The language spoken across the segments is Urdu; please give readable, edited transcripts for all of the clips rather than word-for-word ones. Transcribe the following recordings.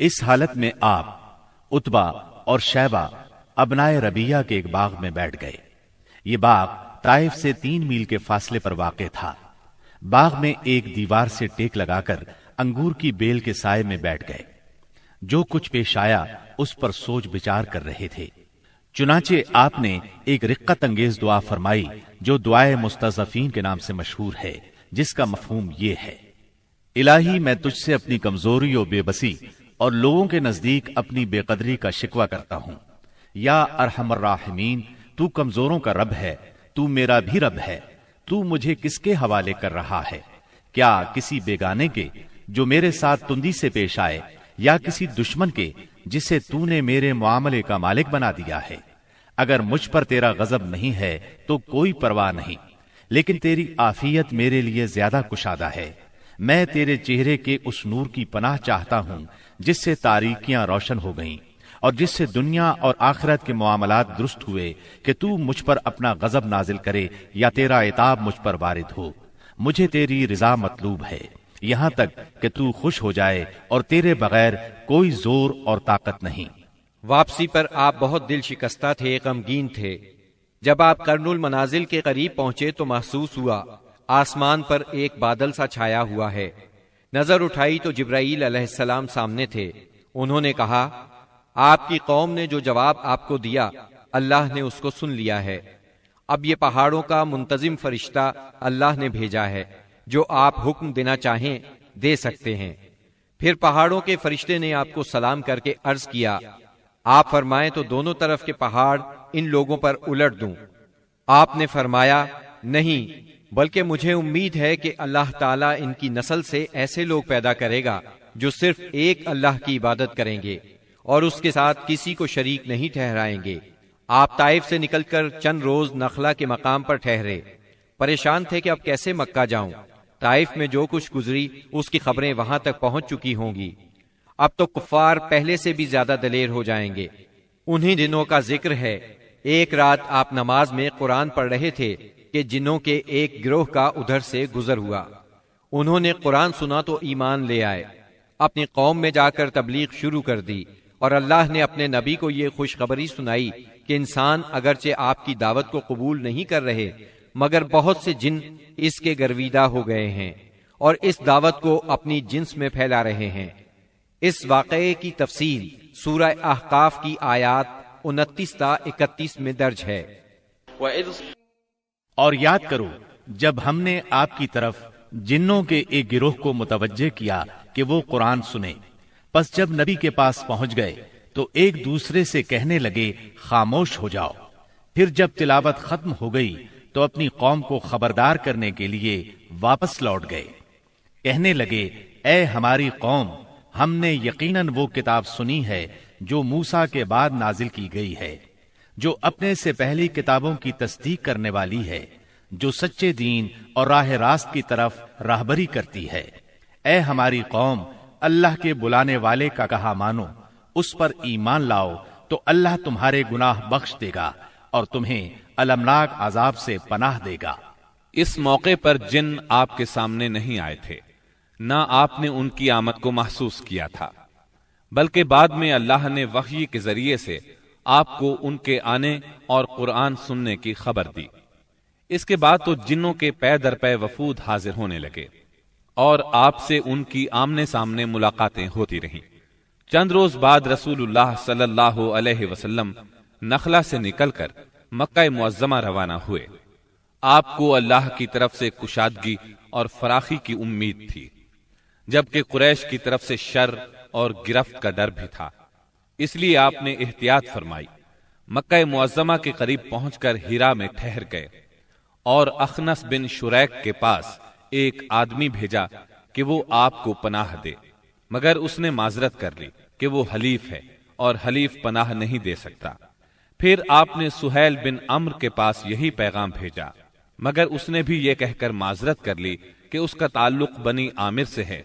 اس حالت میں آپ عتبہ اور شیبہ ابنائے ربیہ کے ایک باغ میں بیٹھ گئے۔ یہ باغ طائف سے 3 میل کے فاصلے پر واقع تھا۔ باغ میں ایک دیوار سے ٹیک لگا کر انگور کی بیل کے سائے میں بیٹھ گئے۔ جو کچھ پیش آیا اس پر سوچ بچار کر رہے تھے۔ چنانچہ آپ نے ایک رقت انگیز دعا فرمائی جو دعائے مستضعفین کے نام سے مشہور ہے، جس کا مفہوم یہ ہے: الہی میں تجھ سے اپنی کمزوری و بے بسی اور لوگوں کے نزدیک اپنی بے قدری کا شکوہ کرتا ہوں۔ یا ارحم الراحمین، تو کمزوروں کا رب ہے، تو میرا بھی رب ہے۔ تو مجھے کس کے حوالے کر رہا ہے؟ کیا کسی بیگانے کے جو میرے ساتھ تندی سے پیش آئے، یا کسی دشمن کے جسے تو نے میرے معاملے کا مالک بنا دیا ہے؟ اگر مجھ پر تیرا غضب نہیں ہے تو کوئی پرواہ نہیں، لیکن تیری عافیت میرے لیے زیادہ کشادہ ہے۔ میں تیرے چہرے کے اس نور کی پناہ چاہتا ہوں جس سے تاریکیاں روشن ہو گئیں اور جس سے دنیا اور آخرت کے معاملات درست ہوئے، کہ تو مجھ پر اپنا غضب نازل کرے یا تیرا عتاب مجھ پر وارد ہو۔ مجھے تیری رضا مطلوب ہے، یہاں تک کہ تو خوش ہو جائے، اور تیرے بغیر کوئی زور اور طاقت نہیں۔ واپسی پر آپ بہت دل شکستہ تھے، غمگین تھے۔ جب آپ قرن المنازل کے قریب پہنچے تو محسوس ہوا آسمان پر ایک بادل سا چھایا ہوا ہے۔ نظر اٹھائی تو جبرائیل علیہ السلام سامنے تھے۔ انہوں نے کہا، آپ کی قوم نے جو جواب آپ کو دیا اللہ نے اس کو سن لیا ہے۔ اب یہ پہاڑوں کا منتظم فرشتہ اللہ نے بھیجا ہے، جو آپ حکم دینا چاہیں دے سکتے ہیں۔ پھر پہاڑوں کے فرشتے نے آپ کو سلام کر کے عرض کیا، آپ فرمائیں تو دونوں طرف کے پہاڑ ان لوگوں پر الٹ دوں؟ آپ نے فرمایا، نہیں، بلکہ مجھے امید ہے کہ اللہ تعالیٰ ان کی نسل سے ایسے لوگ پیدا کرے گا جو صرف ایک اللہ کی عبادت کریں گے اور اس کے ساتھ کسی کو شریک نہیں ٹھہرائیں گے۔ آپ طائف سے نکل کر چند روز نخلا کے مقام پر ٹھہرے۔ پریشان تھے کہ اب کیسے مکہ جاؤں۔ طائف میں جو کچھ گزری اس کی خبریں وہاں تک پہنچ چکی ہوں گی۔ اب تو کفار پہلے سے بھی زیادہ دلیر ہو جائیں گے۔ انہی دنوں کا ذکر ہے، ایک رات آپ نماز میں قرآن پڑھ رہے تھے کہ جنوں کے ایک گروہ کا ادھر سے گزر ہوا۔ انہوں نے قرآن سنا تو ایمان لے آئے، اپنی قوم میں جا کر تبلیغ شروع کر دی، اور اللہ نے اپنے نبی کو یہ خوشخبری سنائی کہ انسان اگرچہ آپ کی دعوت کو قبول نہیں کر رہے، مگر بہت سے جن اس کے گرویدہ ہو گئے ہیں اور اس دعوت کو اپنی جنس میں پھیلا رہے ہیں۔ اس واقعے کی تفصیل سورہ احقاف کی آیات 29 تا 31 میں درج ہے۔ اور یاد کرو جب ہم نے آپ کی طرف جنوں کے ایک گروہ کو متوجہ کیا کہ وہ قرآن سنے، پس جب نبی کے پاس پہنچ گئے تو ایک دوسرے سے کہنے لگے، خاموش ہو جاؤ۔ پھر جب تلاوت ختم ہو گئی تو اپنی قوم کو خبردار کرنے کے لیے واپس لوٹ گئے۔ کہنے لگے، اے ہماری قوم، ہم نے یقیناً وہ کتاب سنی ہے جو موسیٰ کے بعد نازل کی گئی ہے، جو اپنے سے پہلی کتابوں کی تصدیق کرنے والی ہے، جو سچے دین اور راہ راست کی طرف راہبری کرتی ہے۔ اے ہماری قوم، اللہ کے بلانے والے کا کہا مانو، اس پر ایمان لاؤ تو اللہ تمہارے گناہ بخش دے گا اور تمہیں المناک عذاب سے پناہ دے گا۔ اس موقع پر جن آپ کے سامنے نہیں آئے تھے، نہ آپ نے ان کی آمد کو محسوس کیا تھا، بلکہ بعد میں اللہ نے وحی کے ذریعے سے آپ کو ان کے آنے اور قرآن سننے کی خبر دی۔ اس کے بعد تو جنوں کے پے در پے وفود حاضر ہونے لگے اور آپ سے ان کی آمنے سامنے ملاقاتیں ہوتی رہیں۔ چند روز بعد رسول اللہ صلی اللہ علیہ وسلم نخلا سے نکل کر مکہ معظمہ روانہ ہوئے۔ آپ کو اللہ کی طرف سے کشادگی اور فراخی کی امید تھی، جبکہ قریش کی طرف سے شر اور گرفت کا ڈر بھی تھا، اس لیے آپ نے احتیاط فرمائی۔ مکہ معظمہ کے قریب پہنچ کر ہیرا میں ٹھہر گئے اور اخنس بن شریک کے پاس ایک آدمی بھیجا کہ وہ آپ کو پناہ دے، مگر اس نے معذرت کر لی کہ وہ حلیف ہے اور حلیف پناہ نہیں دے سکتا۔ پھر آپ نے سہیل بن عمرو کے پاس یہی پیغام بھیجا، مگر اس نے بھی یہ کہہ کر معذرت کر لی کہ اس کا تعلق بنی عامر سے ہے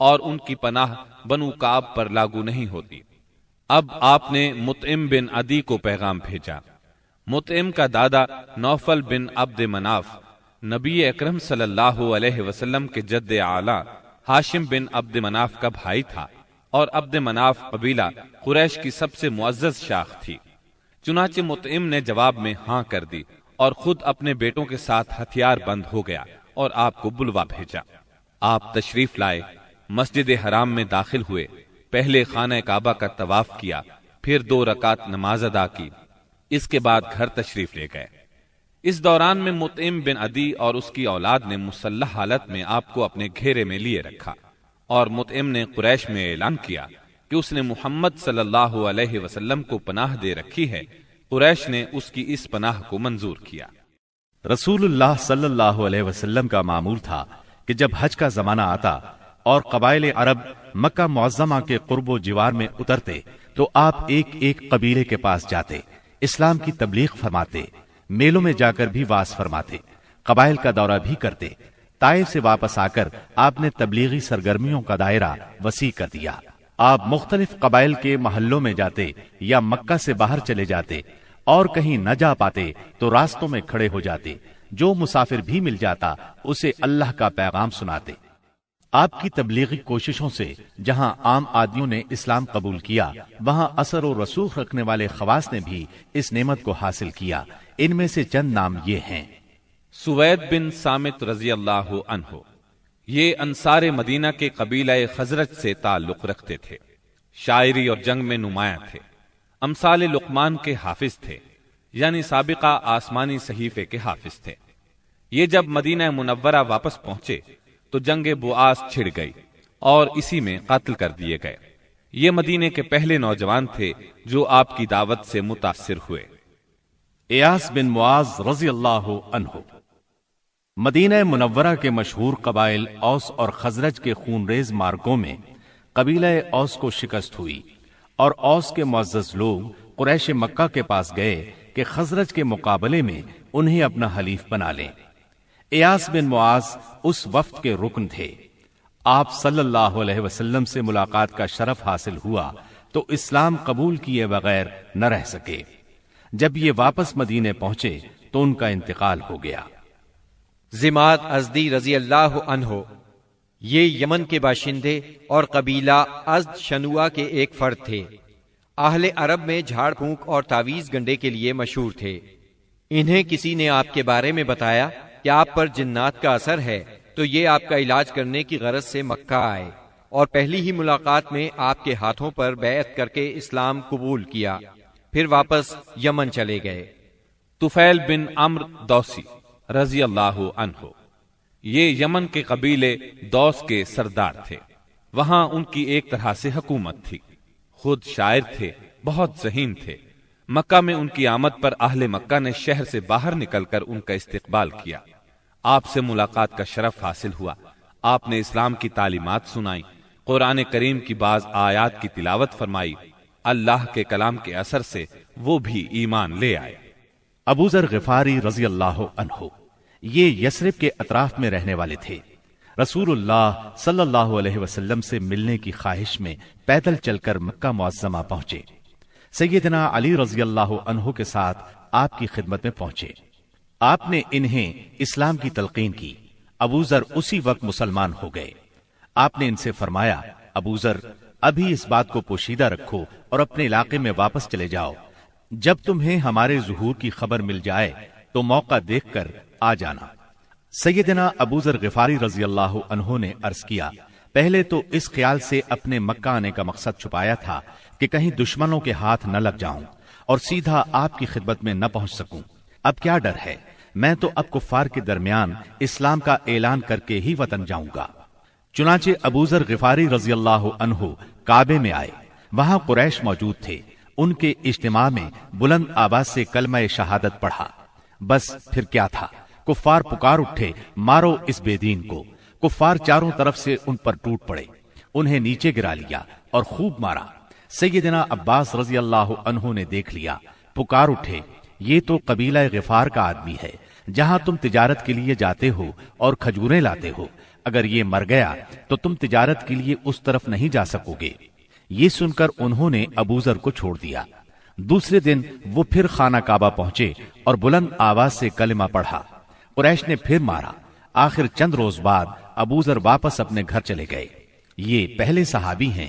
اور ان کی پناہ بنو کعب پر لاگو نہیں ہوتی۔ اب آپ نے مطعم بن عدی کو پیغام بھیجا۔ مطعم کا دادا نوفل بن عبد مناف نبی اکرم صلی اللہ علیہ وسلم کے جد اعلیٰ ہاشم بن عبد مناف کا بھائی تھا۔ اور عبد مناف قبیلہ قریش کی سب سے معزز شاخ تھی۔ چنانچہ مطعم نے جواب میں ہاں کر دی اور خود اپنے بیٹوں کے ساتھ ہتھیار بند ہو گیا اور آپ کو بلوا بھیجا۔ آپ تشریف لائے، مسجد حرام میں داخل ہوئے، پہلے خانہ کعبہ کا طواف کیا، پھر 2 رکعت نماز ادا کی، اس کے بعد گھر تشریف لے گئے۔ اس دوران میں مطعم بن عدی اور اس کی اولاد نے مسلح حالت میں آپ کو اپنے گھیرے میں لیے رکھا، اور مطعم نے قریش میں اعلان کیا کہ اس نے محمد صلی اللہ علیہ وسلم کو پناہ دے رکھی ہے۔ قریش نے اس کی اس پناہ کو منظور کیا۔ رسول اللہ صلی اللہ علیہ وسلم کا معمول تھا کہ جب حج کا زمانہ آتا اور قبائل عرب مکہ معظمہ کے قرب و جوار میں اترتے تو آپ ایک ایک قبیلے کے پاس جاتے، اسلام کی تبلیغ فرماتے، میلوں میں جا کر بھی واعظ فرماتے، قبائل کا دورہ بھی کرتے۔ طائف سے واپس آ کر آپ نے تبلیغی سرگرمیوں کا دائرہ وسیع کر دیا۔ آپ مختلف قبائل کے محلوں میں جاتے یا مکہ سے باہر چلے جاتے، اور کہیں نہ جا پاتے تو راستوں میں کھڑے ہو جاتے، جو مسافر بھی مل جاتا اسے اللہ کا پیغام سناتے۔ آپ کی تبلیغی کوششوں سے جہاں عام آدمیوں نے اسلام قبول کیا، وہاں اثر و رسوخ رکھنے والے خواص نے بھی اس نعمت کو حاصل کیا۔ ان میں سے چند نام یہ ہیں: سوید بن سامت رضی اللہ عنہ، یہ انصار مدینہ کے قبیلہ خزرج سے تعلق رکھتے تھے، شاعری اور جنگ میں نمایاں تھے، امثال لقمان کے حافظ تھے، یعنی سابقہ آسمانی صحیفے کے حافظ تھے۔ یہ جب مدینہ منورہ واپس پہنچے تو جنگ بؤاس چھڑ گئی اور اسی میں قتل کر دیے گئے۔ یہ مدینے کے پہلے نوجوان تھے جو آپ کی دعوت سے متاثر ہوئے۔ ایاس بن معاذ رضی اللہ عنہ، مدینہ منورہ کے مشہور قبائل اوس اور خزرج کے خونریز مارکوں میں قبیلہ اوس کو شکست ہوئی، اور اوس کے معزز لوگ قریش مکہ کے پاس گئے کہ خزرج کے مقابلے میں انہیں اپنا حلیف بنا لیں۔ ایاس بن معاذ اس وفد کے رکن تھے۔ آپ صلی اللہ علیہ وسلم سے ملاقات کا شرف حاصل ہوا تو اسلام قبول کیے بغیر نہ رہ سکے۔ جب یہ واپس مدینے پہنچے تو ان کا انتقال ہو گیا۔ زماد ازدی رضی اللہ عنہ، یہ یمن کے باشندے اور قبیلہ ازد شنوا کے ایک فرد تھے۔ اہل عرب میں جھاڑ پھونک اور تعویذ گنڈے کے لیے مشہور تھے۔ انہیں کسی نے آپ کے بارے میں بتایا کہ آپ پر جنات کا اثر ہے، تو یہ آپ کا علاج کرنے کی غرض سے مکہ آئے اور پہلی ہی ملاقات میں آپ کے ہاتھوں پر بیعت کر کے اسلام قبول کیا، پھر واپس یمن چلے گئے۔ طفیل بن عمرو دوسی رضی اللہ عنہ، یہ یمن کے قبیلے دوس کے سردار تھے۔ وہاں ان کی ایک طرح سے حکومت تھی۔ خود شاعر تھے، بہت ذہین تھے۔ مکہ میں ان کی آمد پر اہل مکہ نے شہر سے باہر نکل کر ان کا استقبال کیا۔ آپ سے ملاقات کا شرف حاصل ہوا۔ آپ نے اسلام کی تعلیمات سنائی، قرآن کریم کی بعض آیات کی تلاوت فرمائی۔ اللہ کے کلام کے اثر سے وہ بھی ایمان لے آئے۔ ابو ذر غفاری رضی اللہ عنہ، یہ یثرب کے اطراف میں رہنے والے تھے۔ رسول اللہ صلی اللہ علیہ وسلم سے ملنے کی خواہش میں پیدل چل کر مکہ معظمہ پہنچے۔ سیدنا علی رضی اللہ عنہ کے ساتھ آپ کی خدمت میں پہنچے۔ آپ نے انہیں اسلام کی تلقین کی۔ ابو ذر اسی وقت مسلمان ہو گئے۔ آپ نے ان سے فرمایا، ابو ذر، ابھی اس بات کو پوشیدہ رکھو اور اپنے علاقے میں واپس چلے جاؤ۔ جب تمہیں ہمارے ظہور کی خبر مل جائے تو موقع دیکھ کر آ جانا۔ سیدنا ابو ذر غفاری رضی اللہ عنہ نے عرض کیا، پہلے تو اس خیال سے اپنے مکہ آنے کا مقصد چھپایا تھا کہ کہیں دشمنوں کے ہاتھ نہ لگ جاؤں اور سیدھا آپ کی خدمت میں نہ پہنچ سکوں۔ اب کیا ڈر ہے، میں تو اب کفار کے درمیان اسلام کا اعلان کر کے ہی وطن جاؤں گا۔ چنانچہ ابو ذر غفاری رضی اللہ عنہ کعبے میں آئے۔ وہاں قریش موجود تھے۔ ان کے اجتماع میں بلند آواز سے کلمہ شہادت پڑھا۔ بس پھر کیا تھا، کفار پکار اٹھے، مارو اس بے دین کو۔ کفار چاروں طرف سے ان پر ٹوٹ پڑے، انہیں نیچے گرا لیا اور خوب مارا۔ سیدنا عباس رضی اللہ عنہ نے دیکھ لیا، پکار اٹھے، یہ تو قبیلہ غفار کا آدمی ہے، جہاں تم تجارت کے لیے جاتے ہو اور کھجوریں لاتے ہو، اگر یہ مر گیا تو تم تجارت کے لیے اس طرف نہیں جا سکو گے۔ یہ سن کر انہوں نے ابو ذر کو چھوڑ دیا۔ دوسرے دن وہ پھر خانہ کعبہ پہنچے اور بلند آواز سے کلمہ پڑھا۔ قریش نے پھر مارا۔ آخر چند روز بعد ابو ذر واپس اپنے گھر چلے گئے۔ یہ پہلے صحابی ہیں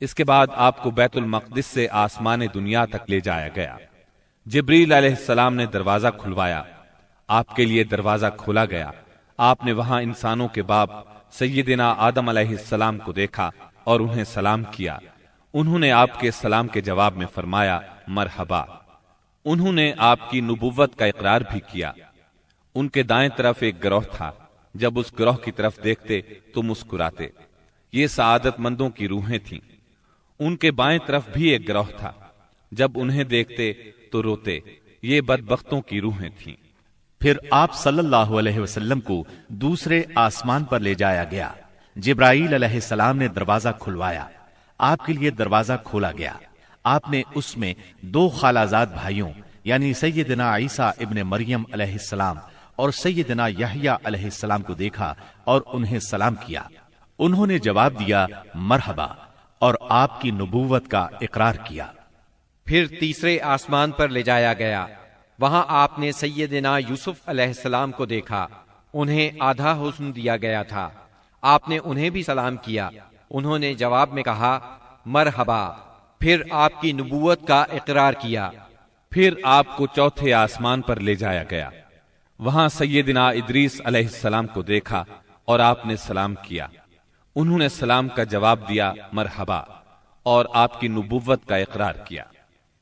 اس کے بعد آپ کو بیت المقدس سے آسمان دنیا تک لے جایا گیا۔ جبریل علیہ السلام نے دروازہ کھلوایا، آپ کے لیے دروازہ کھولا گیا۔ آپ نے وہاں انسانوں کے باپ سیدنا آدم علیہ السلام کو دیکھا اور انہیں سلام کیا۔ انہوں نے آپ کے سلام کے جواب میں فرمایا مرحبا۔ انہوں نے آپ کی نبوت کا اقرار بھی کیا۔ ان کے دائیں طرف ایک گروہ تھا، جب اس گروہ کی طرف دیکھتے تو مسکراتے۔ یہ سعادت مندوں کی روحیں تھیں۔ ان کے بائیں طرف بھی ایک گروہ تھا، جب انہیں دیکھتے تو روتے۔ یہ بدبختوں کی روحیں تھیں۔ پھر آپ صلی اللہ علیہ وسلم کو دوسرے آسمان پر لے جایا گیا۔ جبرائیل علیہ السلام نے دروازہ کھلوایا، آپ کے لیے دروازہ کھولا گیا۔ آپ نے اس میں دو خالازاد بھائیوں یعنی سیدنا عیسیٰ ابن مریم علیہ السلام اور سیدنا یحییٰ علیہ السلام کو دیکھا اور انہیں سلام کیا۔ انہوں نے جواب دیا مرحبا اور آپ کی نبوت کا اقرار کیا۔ پھر تیسرے آسمان پر لے جایا گیا۔ وہاں آپ نے سیدنا یوسف علیہ السلام کو دیکھا۔ انہیں آدھا حسن دیا گیا تھا۔ آپ نے انہیں بھی سلام کیا۔ انہوں نے جواب میں کہا مرحبا۔ پھر آپ کی نبوت کا اقرار کیا۔ پھر آپ کو چوتھے آسمان پر لے جایا گیا۔ وہاں سیدنا ادریس علیہ السلام کو دیکھا اور آپ نے سلام کیا۔ انہوں نے سلام کا جواب دیا مرحبا اور آپ کی نبوت کا اقرار کیا۔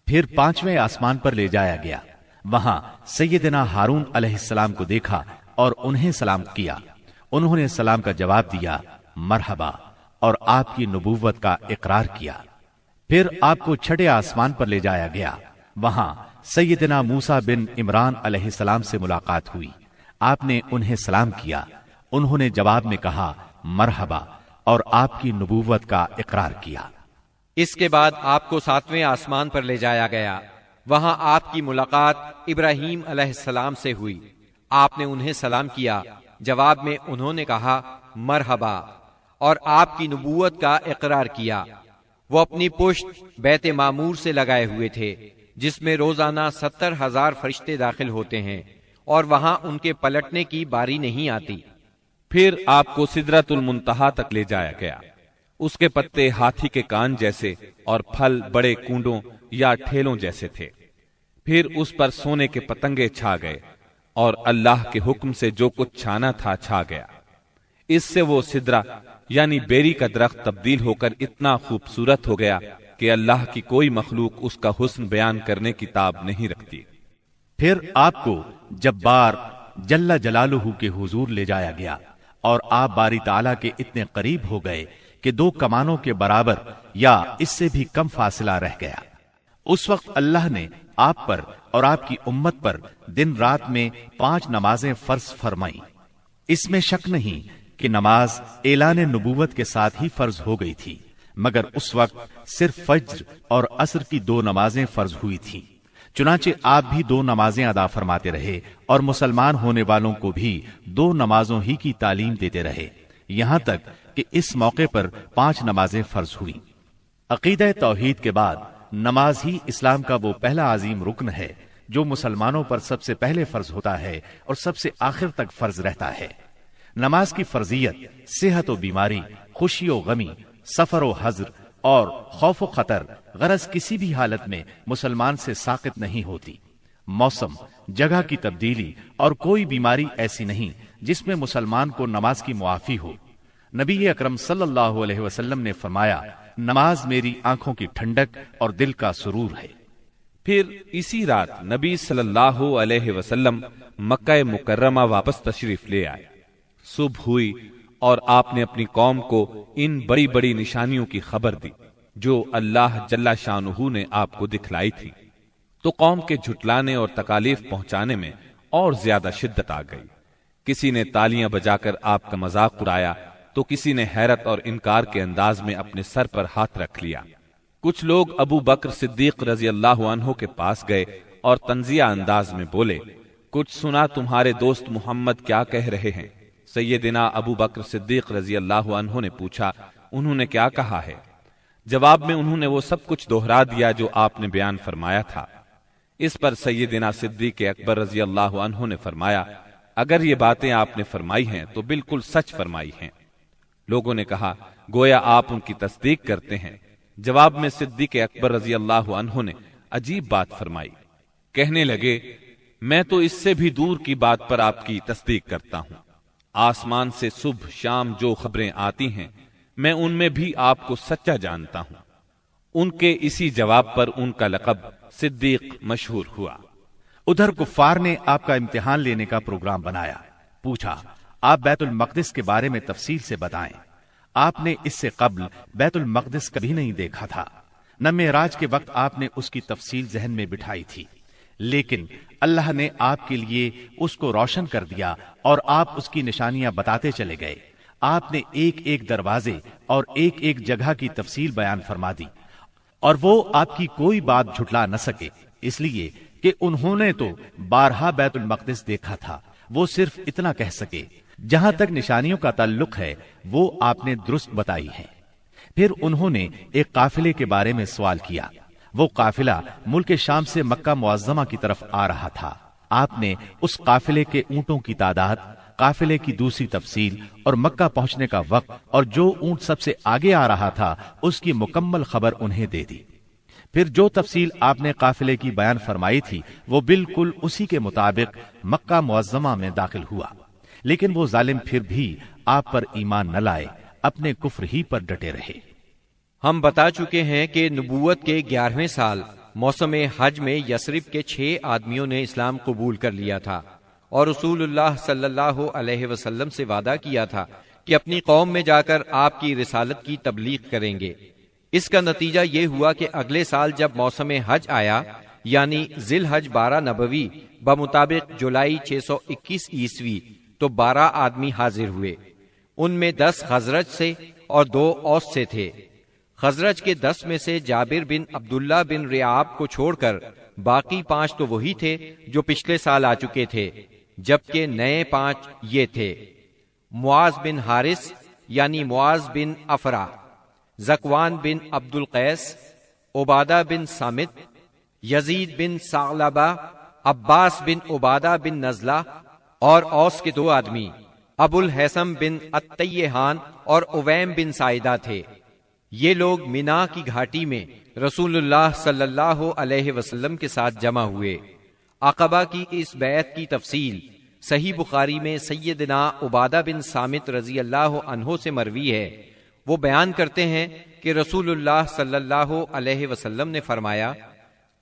پھر پانچویں آسمان پر لے جایا گیا۔ وہاں سیدنا ہارون علیہ السلام کو دیکھا اور انہیں سلام کیا۔ انہوں نے سلام کا جواب دیا مرحبا اور آپ کی نبوت کا اقرار کیا۔ پھر آپ کو چھٹے آسمان پر لے جایا گیا۔ وہاں سیدنا موسیٰ بن عمران علیہ السلام سے ملاقات ہوئی۔ آپ نے انہیں سلام کیا۔ انہوں نے جواب میں کہا مرحبا اور آپ کی نبوت کا اقرار کیا۔ اس کے بعد آپ کو ساتویں آسمان پر لے جایا گیا۔ وہاں آپ کی ملاقات ابراہیم علیہ السلام سے ہوئی۔ آپ نے انہیں سلام کیا۔ جواب میں انہوں نے کہا مرحبا اور آپ کی نبوت کا اقرار کیا۔ وہ اپنی پشت بیت معمور سے لگائے ہوئے تھے، جس میں روزانہ 70,000 فرشتے داخل ہوتے ہیں، اور وہاں ان کے پلٹنے کی باری نہیں آتی۔ پھر آپ کو سدرۃ المنتہا تک لے جایا گیا۔ اس کے پتے ہاتھی کے کان جیسے اور پھل بڑے کونڈوں یا ٹھیلوں جیسے تھے۔ پھر اس پر سونے کے پتنگے چھا گئے، اور اللہ کے حکم سے جو کچھ چھانا تھا چھا گیا۔ اس سے وہ سدرہ یعنی بیری کا درخت تبدیل ہو کر اتنا خوبصورت ہو گیا کہ اللہ کی کوئی مخلوق اس کا حسن بیان کرنے کی تاب نہیں رکھتی۔ پھر آپ کو جبار جل جلالہ کے حضور لے جایا گیا، اور آپ باری تعالیٰ کے اتنے قریب ہو گئے کہ 2 کمانوں کے برابر یا اس سے بھی کم فاصلہ رہ گیا۔ اس وقت اللہ نے آپ پر اور آپ کی امت پر دن رات میں 5 نمازیں فرض فرمائیں۔ اس میں شک نہیں کہ نماز اعلان نبوت کے ساتھ ہی فرض ہو گئی تھی، مگر اس وقت صرف فجر اور عصر کی 2 نمازیں فرض ہوئی تھیں۔ چنانچہ آپ بھی 2 نمازیں ادا فرماتے رہے اور مسلمان ہونے والوں کو بھی 2 نمازوں ہی کی تعلیم دیتے رہے، یہاں تک کہ اس موقع پر 5 نمازیں فرض ہوئیں۔ عقیدہ توحید کے بعد نماز ہی اسلام کا وہ پہلا عظیم رکن ہے جو مسلمانوں پر سب سے پہلے فرض ہوتا ہے اور سب سے آخر تک فرض رہتا ہے۔ نماز کی فرضیت صحت و بیماری، خوشی و غمی، سفر و حضر اور خوف و خطر غرض کسی بھی حالت میں مسلمان سے ساقط نہیں ہوتی۔ موسم، جگہ کی تبدیلی اور کوئی بیماری ایسی نہیں جس میں مسلمان کو نماز کی معافی ہو۔ نبی اکرم صلی اللہ علیہ وسلم نے فرمایا نماز میری آنکھوں کی ٹھنڈک اور دل کا سرور ہے۔ پھر اسی رات نبی صلی اللہ علیہ وسلم مکہ مکرمہ واپس تشریف لے آئے۔ صبح ہوئی اور آپ نے اپنی قوم کو ان بڑی بڑی نشانیوں کی خبر دی جو اللہ جل شانہ نے آپ کو دکھلائی تھی، تو قوم کے جھٹلانے اور تکالیف پہنچانے میں اور زیادہ شدت آ گئی۔ کسی نے تالیاں بجا کر آپ کا مذاق اڑایا تو کسی نے حیرت اور انکار کے انداز میں اپنے سر پر ہاتھ رکھ لیا۔ کچھ لوگ ابو بکر صدیق رضی اللہ عنہ کے پاس گئے اور تنزیہ انداز میں بولے، کچھ سنا تمہارے دوست محمد کیا کہہ رہے ہیں؟ سیدنا ابو بکر صدیق رضی اللہ عنہ نے پوچھا، انہوں نے کیا کہا ہے؟ جواب میں انہوں نے وہ سب کچھ دوہرا دیا جو آپ نے بیان فرمایا تھا۔ اس پر سیدنا صدیق اکبر رضی اللہ عنہ نے فرمایا، اگر یہ باتیں آپ نے فرمائی ہیں تو بالکل سچ فرمائی ہیں۔ لوگوں نے کہا، گویا آپ ان کی تصدیق کرتے ہیں۔ جواب میں صدیق اکبر رضی اللہ عنہ نے عجیب بات فرمائی. کہنے لگے میں تو اس سے بھی دور کی بات پر آپ کی تصدیق کرتا ہوں. آسمان سے صبح شام جو خبریں آتی ہیں میں ان میں بھی آپ کو سچا جانتا ہوں. ان کے اسی جواب پر ان کا لقب صدیق مشہور ہوا. ادھر کفار نے آپ کا امتحان لینے کا پروگرام بنایا. پوچھا آپ بیت المقدس کے بارے میں تفصیل سے بتائیں. آپ نے اس سے قبل بیت المقدس کبھی نہیں دیکھا تھا، نہ معراج کے وقت آپ نے اس کی تفصیل ذہن میں بٹھائی تھی، لیکن اللہ نے آپ کے لیے اس کو روشن کر دیا اور آپ اس کی نشانیاں بتاتے چلے گئے. آپ نے ایک ایک دروازے اور ایک ایک جگہ کی تفصیل بیان فرما دی، اور وہ آپ کی کوئی بات جھٹلا نہ سکے، اس لیے کہ انہوں نے تو بارہا بیت المقدس دیکھا تھا. وہ صرف اتنا کہہ سکے جہاں تک نشانیوں کا تعلق ہے وہ آپ نے درست بتائی ہے. پھر انہوں نے ایک قافلے کے بارے میں سوال کیا. وہ قافلہ ملک شام سے مکہ معظمہ کی طرف آ رہا تھا. آپ نے اس قافلے کے اونٹوں کی تعداد، قافلے کی دوسری تفصیل اور مکہ پہنچنے کا وقت اور جو اونٹ سب سے آگے آ رہا تھا اس کی مکمل خبر انہیں دے دی. پھر جو تفصیل آپ نے قافلے کی بیان فرمائی تھی وہ بالکل اسی کے مطابق مکہ معظمہ میں داخل ہوا. لیکن وہ ظالم پھر بھی آپ پر ایمان نہ لائے، اپنے کفر ہی پر ڈٹے رہے. ہم بتا چکے ہیں کہ نبوت کے 11ویں سال موسم حج میں یثرب کے 6 آدمیوں نے اسلام قبول کر لیا تھا اور رسول اللہ صلی اللہ علیہ وسلم سے وعدہ کیا تھا کہ اپنی قوم میں جا کر آپ کی رسالت کی تبلیغ کریں گے. اس کا نتیجہ یہ ہوا کہ اگلے سال جب موسم حج آیا یعنی ذی الحج 12 نبوی بمطابق جولائی 621 عیسوی تو 12 آدمی حاضر ہوئے. ان میں 10 خزرج سے اور 2 اوس سے تھے. خزرج کے 10 میں سے جابر بن عبداللہ بن ریعاب کو چھوڑ کر باقی 5 تو وہی تھے جو پچھلے سال آ چکے تھے، جبکہ نئے 5 یہ تھے: معاذ بن حارث یعنی معاذ بن افرا، زکوان بن عبد القیس، عبادہ بن سامت، یزید بن ثعلبہ، عباس بن عبادہ بن نزلہ، اور اوس کے 2 آدمی ابو الحسم بن التیہان اور اویم بن سائدہ تھے. یہ لوگ مینا کی گھاٹی میں رسول اللہ صلی اللہ علیہ وسلم کے ساتھ جمع ہوئے. عقبہ کی اس بیعت کی تفصیل صحیح بخاری میں سیدنا عبادہ بن سامت رضی اللہ عنہ سے مروی ہے. وہ بیان کرتے ہیں کہ رسول اللہ صلی اللہ علیہ وسلم نے فرمایا،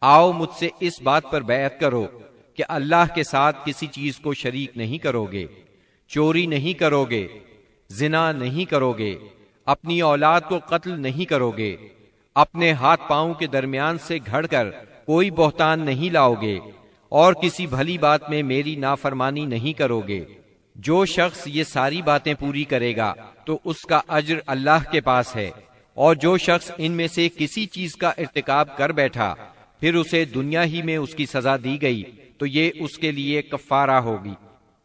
آؤ مجھ سے اس بات پر بیعت کرو کہ اللہ کے ساتھ کسی چیز کو شریک نہیں کرو گے، چوری نہیں کرو گے، زنا نہیں کرو گے، اپنی اولاد کو قتل نہیں کرو گے، اپنے ہاتھ پاؤں کے درمیان سے گھڑ کر کوئی بہتان نہیں لاؤ گے، اور کسی بھلی بات میں میری نافرمانی نہیں کرو گے. جو شخص یہ ساری باتیں پوری کرے گا تو اس کا اجر اللہ کے پاس ہے، اور جو شخص ان میں سے کسی چیز کا ارتکاب کر بیٹھا پھر اسے دنیا ہی میں اس کی سزا دی گئی تو یہ اس کے لیے کفارہ ہوگی،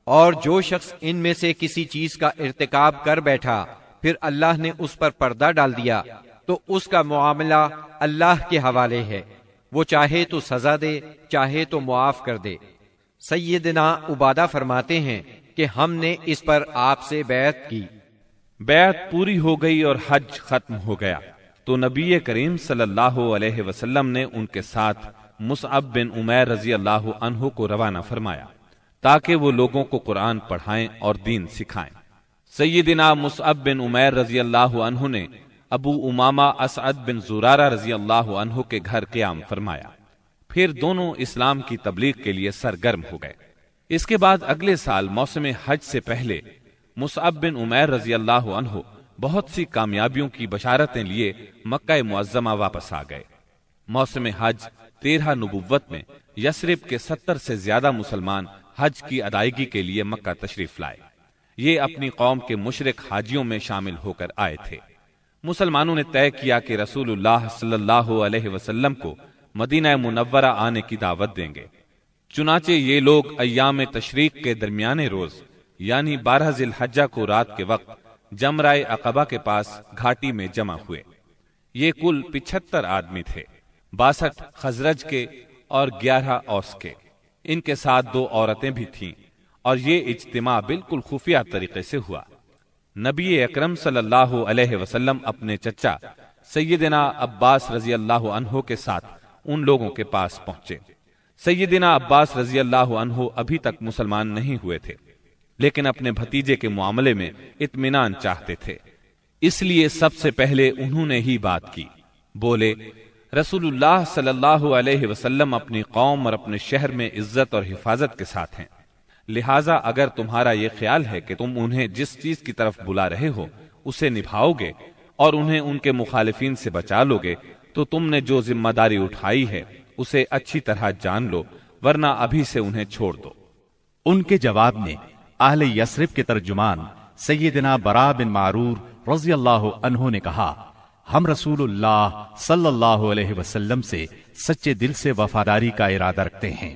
اور جو شخص ان میں سے کسی چیز کا ارتکاب کر بیٹھا پھر اللہ نے اس پر پردہ ڈال دیا تو اس کا معاملہ اللہ کے حوالے ہے. وہ چاہے تو سزا دے، چاہے تو معاف کر دے. سیدنا عبادہ فرماتے ہیں کہ ہم نے اس پر آپ سے بیعت کی. بیعت پوری ہو گئی اور حج ختم ہو گیا تو نبی کریم صلی اللہ علیہ وسلم نے ان کے ساتھ مصعب بن عمیر رضی اللہ عنہ کو روانہ فرمایا تاکہ وہ لوگوں کو قرآن پڑھائیں اور دین سکھائیں. سیدنا مصعب بن عمیر رضی اللہ عنہ نے ابو امامہ اسعد بن زرارہ رضی اللہ عنہ کے گھر قیام فرمایا. پھر دونوں اسلام کی تبلیغ کے لیے سرگرم ہو گئے. اس کے بعد اگلے سال موسم حج سے پہلے مصعب بن عمیر رضی اللہ عنہ بہت سی کامیابیوں کی بشارتیں لیے مکہ معظمہ واپس آ گئے. موسم حج 13 نبوت میں یثرب کے 70 سے زیادہ مسلمان حج کی ادائیگی کے لیے مکہ تشریف لائے. یہ اپنی قوم کے مشرک حاجیوں میں شامل ہو کر آئے تھے. مسلمانوں نے طے کیا کہ رسول اللہ صلی اللہ علیہ وسلم کو مدینہ منورہ آنے کی دعوت دیں گے. چنانچہ یہ لوگ ایام تشریق کے درمیانے روز یعنی 12 ذی الحجہ کو رات کے وقت جمرہ عقبہ کے پاس گھاٹی میں جمع ہوئے. یہ کل 75 آدمی تھے، 62 خزرج کے اور 11 اوس کے. ان کے ساتھ 2 عورتیں بھی تھیں اور یہ اجتماع بالکل خفیہ طریقے سے ہوا. نبی اکرم صلی اللہ علیہ وسلم اپنے چچا سیدنا عباس رضی اللہ عنہ کے ساتھ ان لوگوں کے پاس پہنچے۔ سیدنا عباس رضی اللہ عنہ ابھی تک مسلمان نہیں ہوئے تھے، لیکن اپنے بھتیجے کے معاملے میں اطمینان چاہتے تھے، اس لیے سب سے پہلے انہوں نے ہی بات کی۔ بولے، رسول اللہ صلی اللہ علیہ وسلم اپنی قوم اور اپنے شہر میں عزت اور حفاظت کے ساتھ ہیں، لہٰذا اگر تمہارا یہ خیال ہے کہ تم انہیں جس چیز کی طرف بلا رہے ہو اسے نبھاؤ گے اور انہیں ان کے مخالفین سے بچا لو گے تو تم نے جو ذمہ داری اٹھائی ہے اسے اچھی طرح جان لو، ورنہ ابھی سے انہیں چھوڑ دو۔ ان کے جواب میں اہل یثرب کے ترجمان سیدنا برا بن معرور رضی اللہ عنہ نے کہا، ہم رسول اللہ صلی اللہ علیہ وسلم سے سچے دل سے وفاداری کا ارادہ رکھتے ہیں،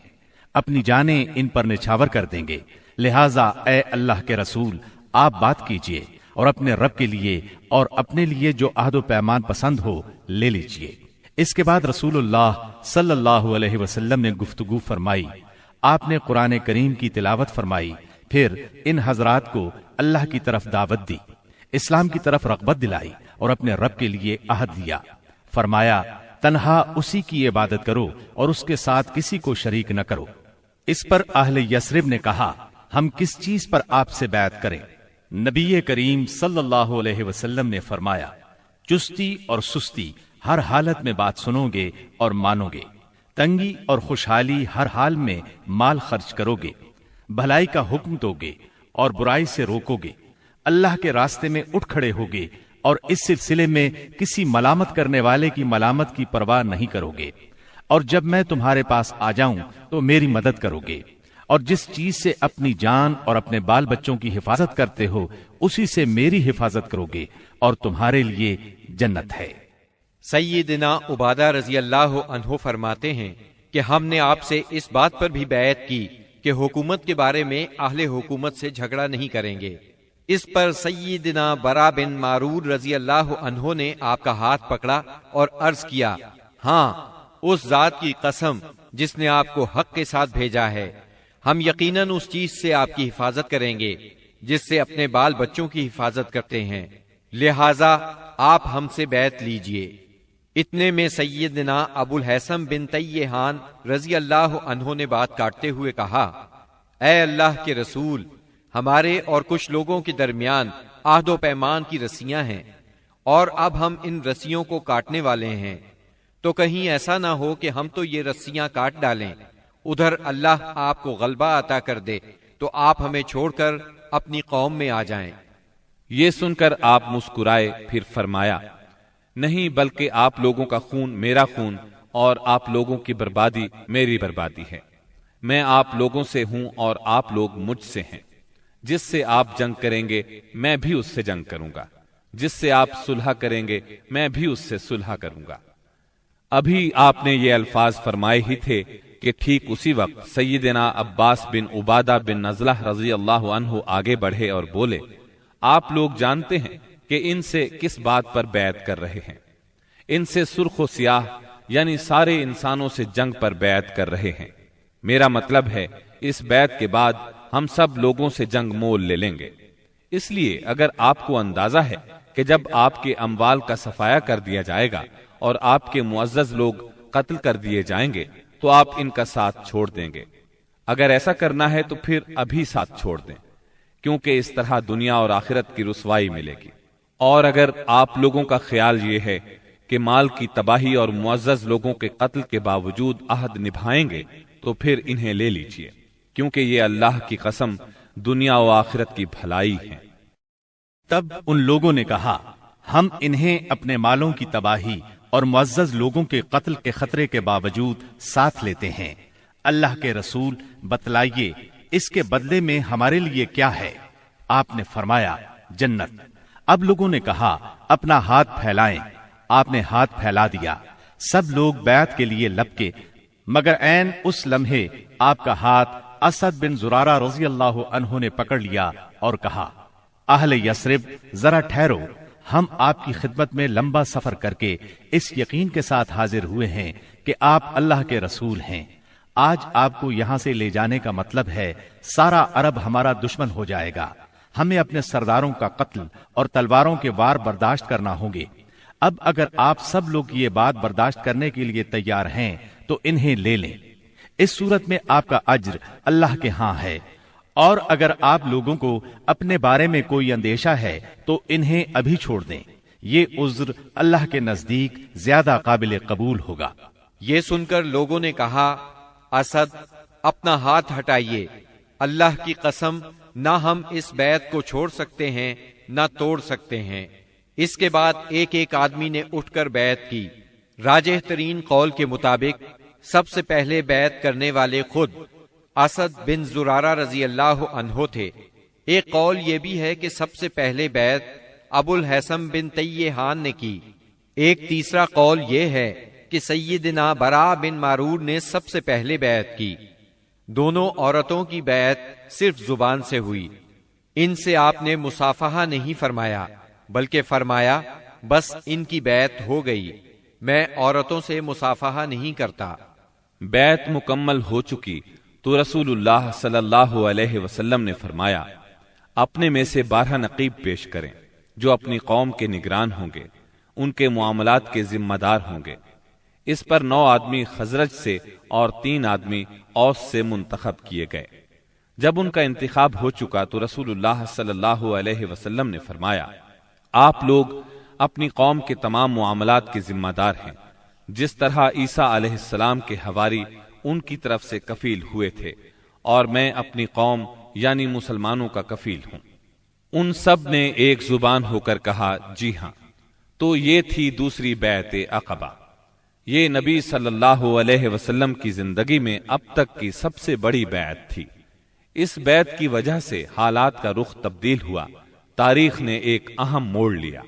اپنی جانیں ان پر نچھاور کر دیں گے، لہٰذا اے اللہ کے رسول آپ بات کیجئے اور اپنے رب کے لیے اور اپنے لیے جو عہد و پیمان پسند ہو لے لیجئے۔ اس کے بعد رسول اللہ صلی اللہ علیہ وسلم نے گفتگو فرمائی، آپ نے قرآن کریم کی تلاوت فرمائی، پھر ان حضرات کو اللہ کی طرف دعوت دی، اسلام کی طرف رغبت دلائی اور اپنے رب کے لیے عہد دیا، فرمایا تنہا اسی کی عبادت کرو اور اس کے ساتھ کسی کو شریک نہ کرو۔ اس پر اہل یثرب نے کہا، ہم کس چیز پر آپ سے بیعت کریں؟ نبی کریم صلی اللہ علیہ وسلم نے فرمایا، چستی اور سستی ہر حالت میں بات سنو گے اور مانو گے، تنگی اور خوشحالی ہر حال میں مال خرچ کرو گے، بھلائی کا حکم دو گے اور برائی سے روکو گے، اللہ کے راستے میں اٹھ کھڑے ہوگے اور اس سلسلے میں کسی ملامت کرنے والے کی ملامت کی پرواہ نہیں کرو گے، اور جب میں تمہارے پاس آ جاؤں تو میری مدد کرو گے، اور جس چیز سے اپنی جان اور اپنے بال بچوں کی حفاظت کرتے ہو اسی سے میری حفاظت کرو گے، اور تمہارے لیے جنت ہے۔ سیدنا عبادہ رضی اللہ عنہ فرماتے ہیں کہ ہم نے آپ سے اس بات پر بھی بیعت کی کہ حکومت کے بارے میں اہل حکومت سے جھگڑا نہیں کریں گے۔ اس پر سیدنا برا بن معرور رضی اللہ عنہ نے آپ کا ہاتھ پکڑا اور عرض کیا، ہاں اس ذات کی قسم جس نے آپ کو حق کے ساتھ بھیجا ہے، ہم یقیناً اس چیز سے آپ کی حفاظت کریں گے جس سے اپنے بال بچوں کی حفاظت کرتے ہیں، لہٰذا آپ ہم سے بیعت لیجئے۔ اتنے میں سیدنا ابو الحسن بن تیہان رضی اللہ عنہ نے بات کاٹتے ہوئے کہا، اے اللہ کے رسول، ہمارے اور کچھ لوگوں کے درمیان عہد و پیمان کی رسیاں ہیں، اور اب ہم ان رسیوں کو کاٹنے والے ہیں، تو کہیں ایسا نہ ہو کہ ہم تو یہ رسیاں کاٹ ڈالیں، ادھر اللہ آپ کو غلبہ عطا کر دے تو آپ ہمیں چھوڑ کر اپنی قوم میں آ جائیں۔ یہ سن کر آپ مسکرائے، پھر فرمایا، نہیں بلکہ آپ لوگوں کا خون میرا خون اور آپ لوگوں کی بربادی میری بربادی ہے، میں آپ لوگوں سے ہوں اور آپ لوگ مجھ سے ہیں، جس سے آپ جنگ کریں گے میں بھی اس سے جنگ کروں گا، جس سے آپ صلح کریں گے میں بھی اس سے صلح کروں گا۔ ابھی آپ نے یہ الفاظ فرمائے ہی تھے کہ ٹھیک اسی وقت سیدنا عباس بن عبادہ بن نزلہ رضی اللہ عنہ آگے بڑھے اور بولے، آپ لوگ جانتے ہیں کہ ان سے کس بات پر بیعت کر رہے ہیں، ان سے سرخ و سیاہ یعنی سارے انسانوں سے جنگ پر بیعت کر رہے ہیں۔ میرا مطلب ہے اس بیعت کے بعد ہم سب لوگوں سے جنگ مول لے لیں گے، اس لیے اگر آپ کو اندازہ ہے کہ جب آپ کے اموال کا صفایا کر دیا جائے گا اور آپ کے معزز لوگ قتل کر دیے جائیں گے تو آپ ان کا ساتھ چھوڑ دیں گے، اگر ایسا کرنا ہے تو پھر ابھی ساتھ چھوڑ دیں، کیونکہ اس طرح دنیا اور آخرت کی رسوائی ملے گی، اور اگر آپ لوگوں کا خیال یہ ہے کہ مال کی تباہی اور معزز لوگوں کے قتل کے باوجود عہد نبھائیں گے تو پھر انہیں لے لیجئے، کیونکہ یہ اللہ کی قسم دنیا و آخرت کی بھلائی ہے۔ تب ان لوگوں نے کہا، ہم انہیں اپنے مالوں کی تباہی اور معزز لوگوں کے قتل کے خطرے کے باوجود ساتھ لیتے ہیں، اللہ کے رسول بتلائیے اس کے بدلے میں ہمارے لیے کیا ہے؟ آپ نے فرمایا، جنت۔ اب لوگوں نے کہا، اپنا ہاتھ پھیلائیں۔ آپ نے ہاتھ پھیلا دیا، سب لوگ بیعت کے لیے لپکے، مگر عین اس لمحے آپ کا ہاتھ اسد بن زرارہ رضی اللہ عنہ نے پکڑ لیا اور کہا، اہل یثرب ذرا ٹھہرو، ہم آپ کی خدمت میں لمبا سفر کر کے اس یقین کے ساتھ حاضر ہوئے ہیں کہ آپ اللہ کے رسول ہیں۔ آج آپ کو یہاں سے لے جانے کا مطلب ہے سارا عرب ہمارا دشمن ہو جائے گا، ہمیں اپنے سرداروں کا قتل اور تلواروں کے وار برداشت کرنا ہوں گے۔ اب اگر آپ سب لوگ یہ بات برداشت کرنے کے لیے تیار ہیں تو انہیں لے لیں، اس صورت میں آپ کا اجر اللہ کے ہاں ہے، اور اگر آپ لوگوں کو اپنے بارے میں کوئی اندیشہ ہے تو انہیں ابھی چھوڑ دیں، یہ عذر اللہ کے نزدیک زیادہ قابل قبول ہوگا۔ یہ سن کر لوگوں نے کہا، اسد اپنا ہاتھ ہٹائیے، اللہ کی قسم نہ ہم اس بیعت کو چھوڑ سکتے ہیں نہ توڑ سکتے ہیں۔ اس کے بعد ایک ایک آدمی نے اٹھ کر بیعت کی۔ راجح ترین قول کے مطابق سب سے پہلے بیعت کرنے والے خود اسد بن زرارہ رضی اللہ عنہ تھے۔ ایک قول یہ بھی ہے کہ سب سے پہلے بیعت ابو الحسن بن طیحان نے کی۔ ایک تیسرا قول یہ ہے کہ سیدنا براء بن معرور نے سب سے پہلے بیعت کی۔ دونوں عورتوں کی بیعت صرف زبان سے ہوئی، ان سے آپ نے مصافحہ نہیں فرمایا، بلکہ فرمایا بس ان کی بیعت ہو گئی، میں عورتوں سے مصافحہ نہیں کرتا۔ بیعت مکمل ہو چکی تو رسول اللہ صلی اللہ علیہ وسلم نے فرمایا، اپنے میں سے 12 نقیب پیش کریں جو اپنی قوم کے نگران ہوں گے، ان کے معاملات کے ذمہ دار ہوں گے۔ اس پر 9 آدمی خزرج سے اور 3 آدمی اوس سے منتخب کیے گئے۔ جب ان کا انتخاب ہو چکا تو رسول اللہ صلی اللہ علیہ وسلم نے فرمایا، آپ لوگ اپنی قوم کے تمام معاملات کے ذمہ دار ہیں، جس طرح عیسیٰ علیہ السلام کے حواری ان کی طرف سے کفیل ہوئے تھے، اور میں اپنی قوم یعنی مسلمانوں کا کفیل ہوں۔ ان سب نے ایک زبان ہو کر کہا، جی ہاں۔ تو یہ تھی دوسری بیعت عقبہ۔ یہ نبی صلی اللہ علیہ وسلم کی زندگی میں اب تک کی سب سے بڑی بیعت تھی۔ اس بیعت کی وجہ سے حالات کا رخ تبدیل ہوا، تاریخ نے ایک اہم موڑ لیا۔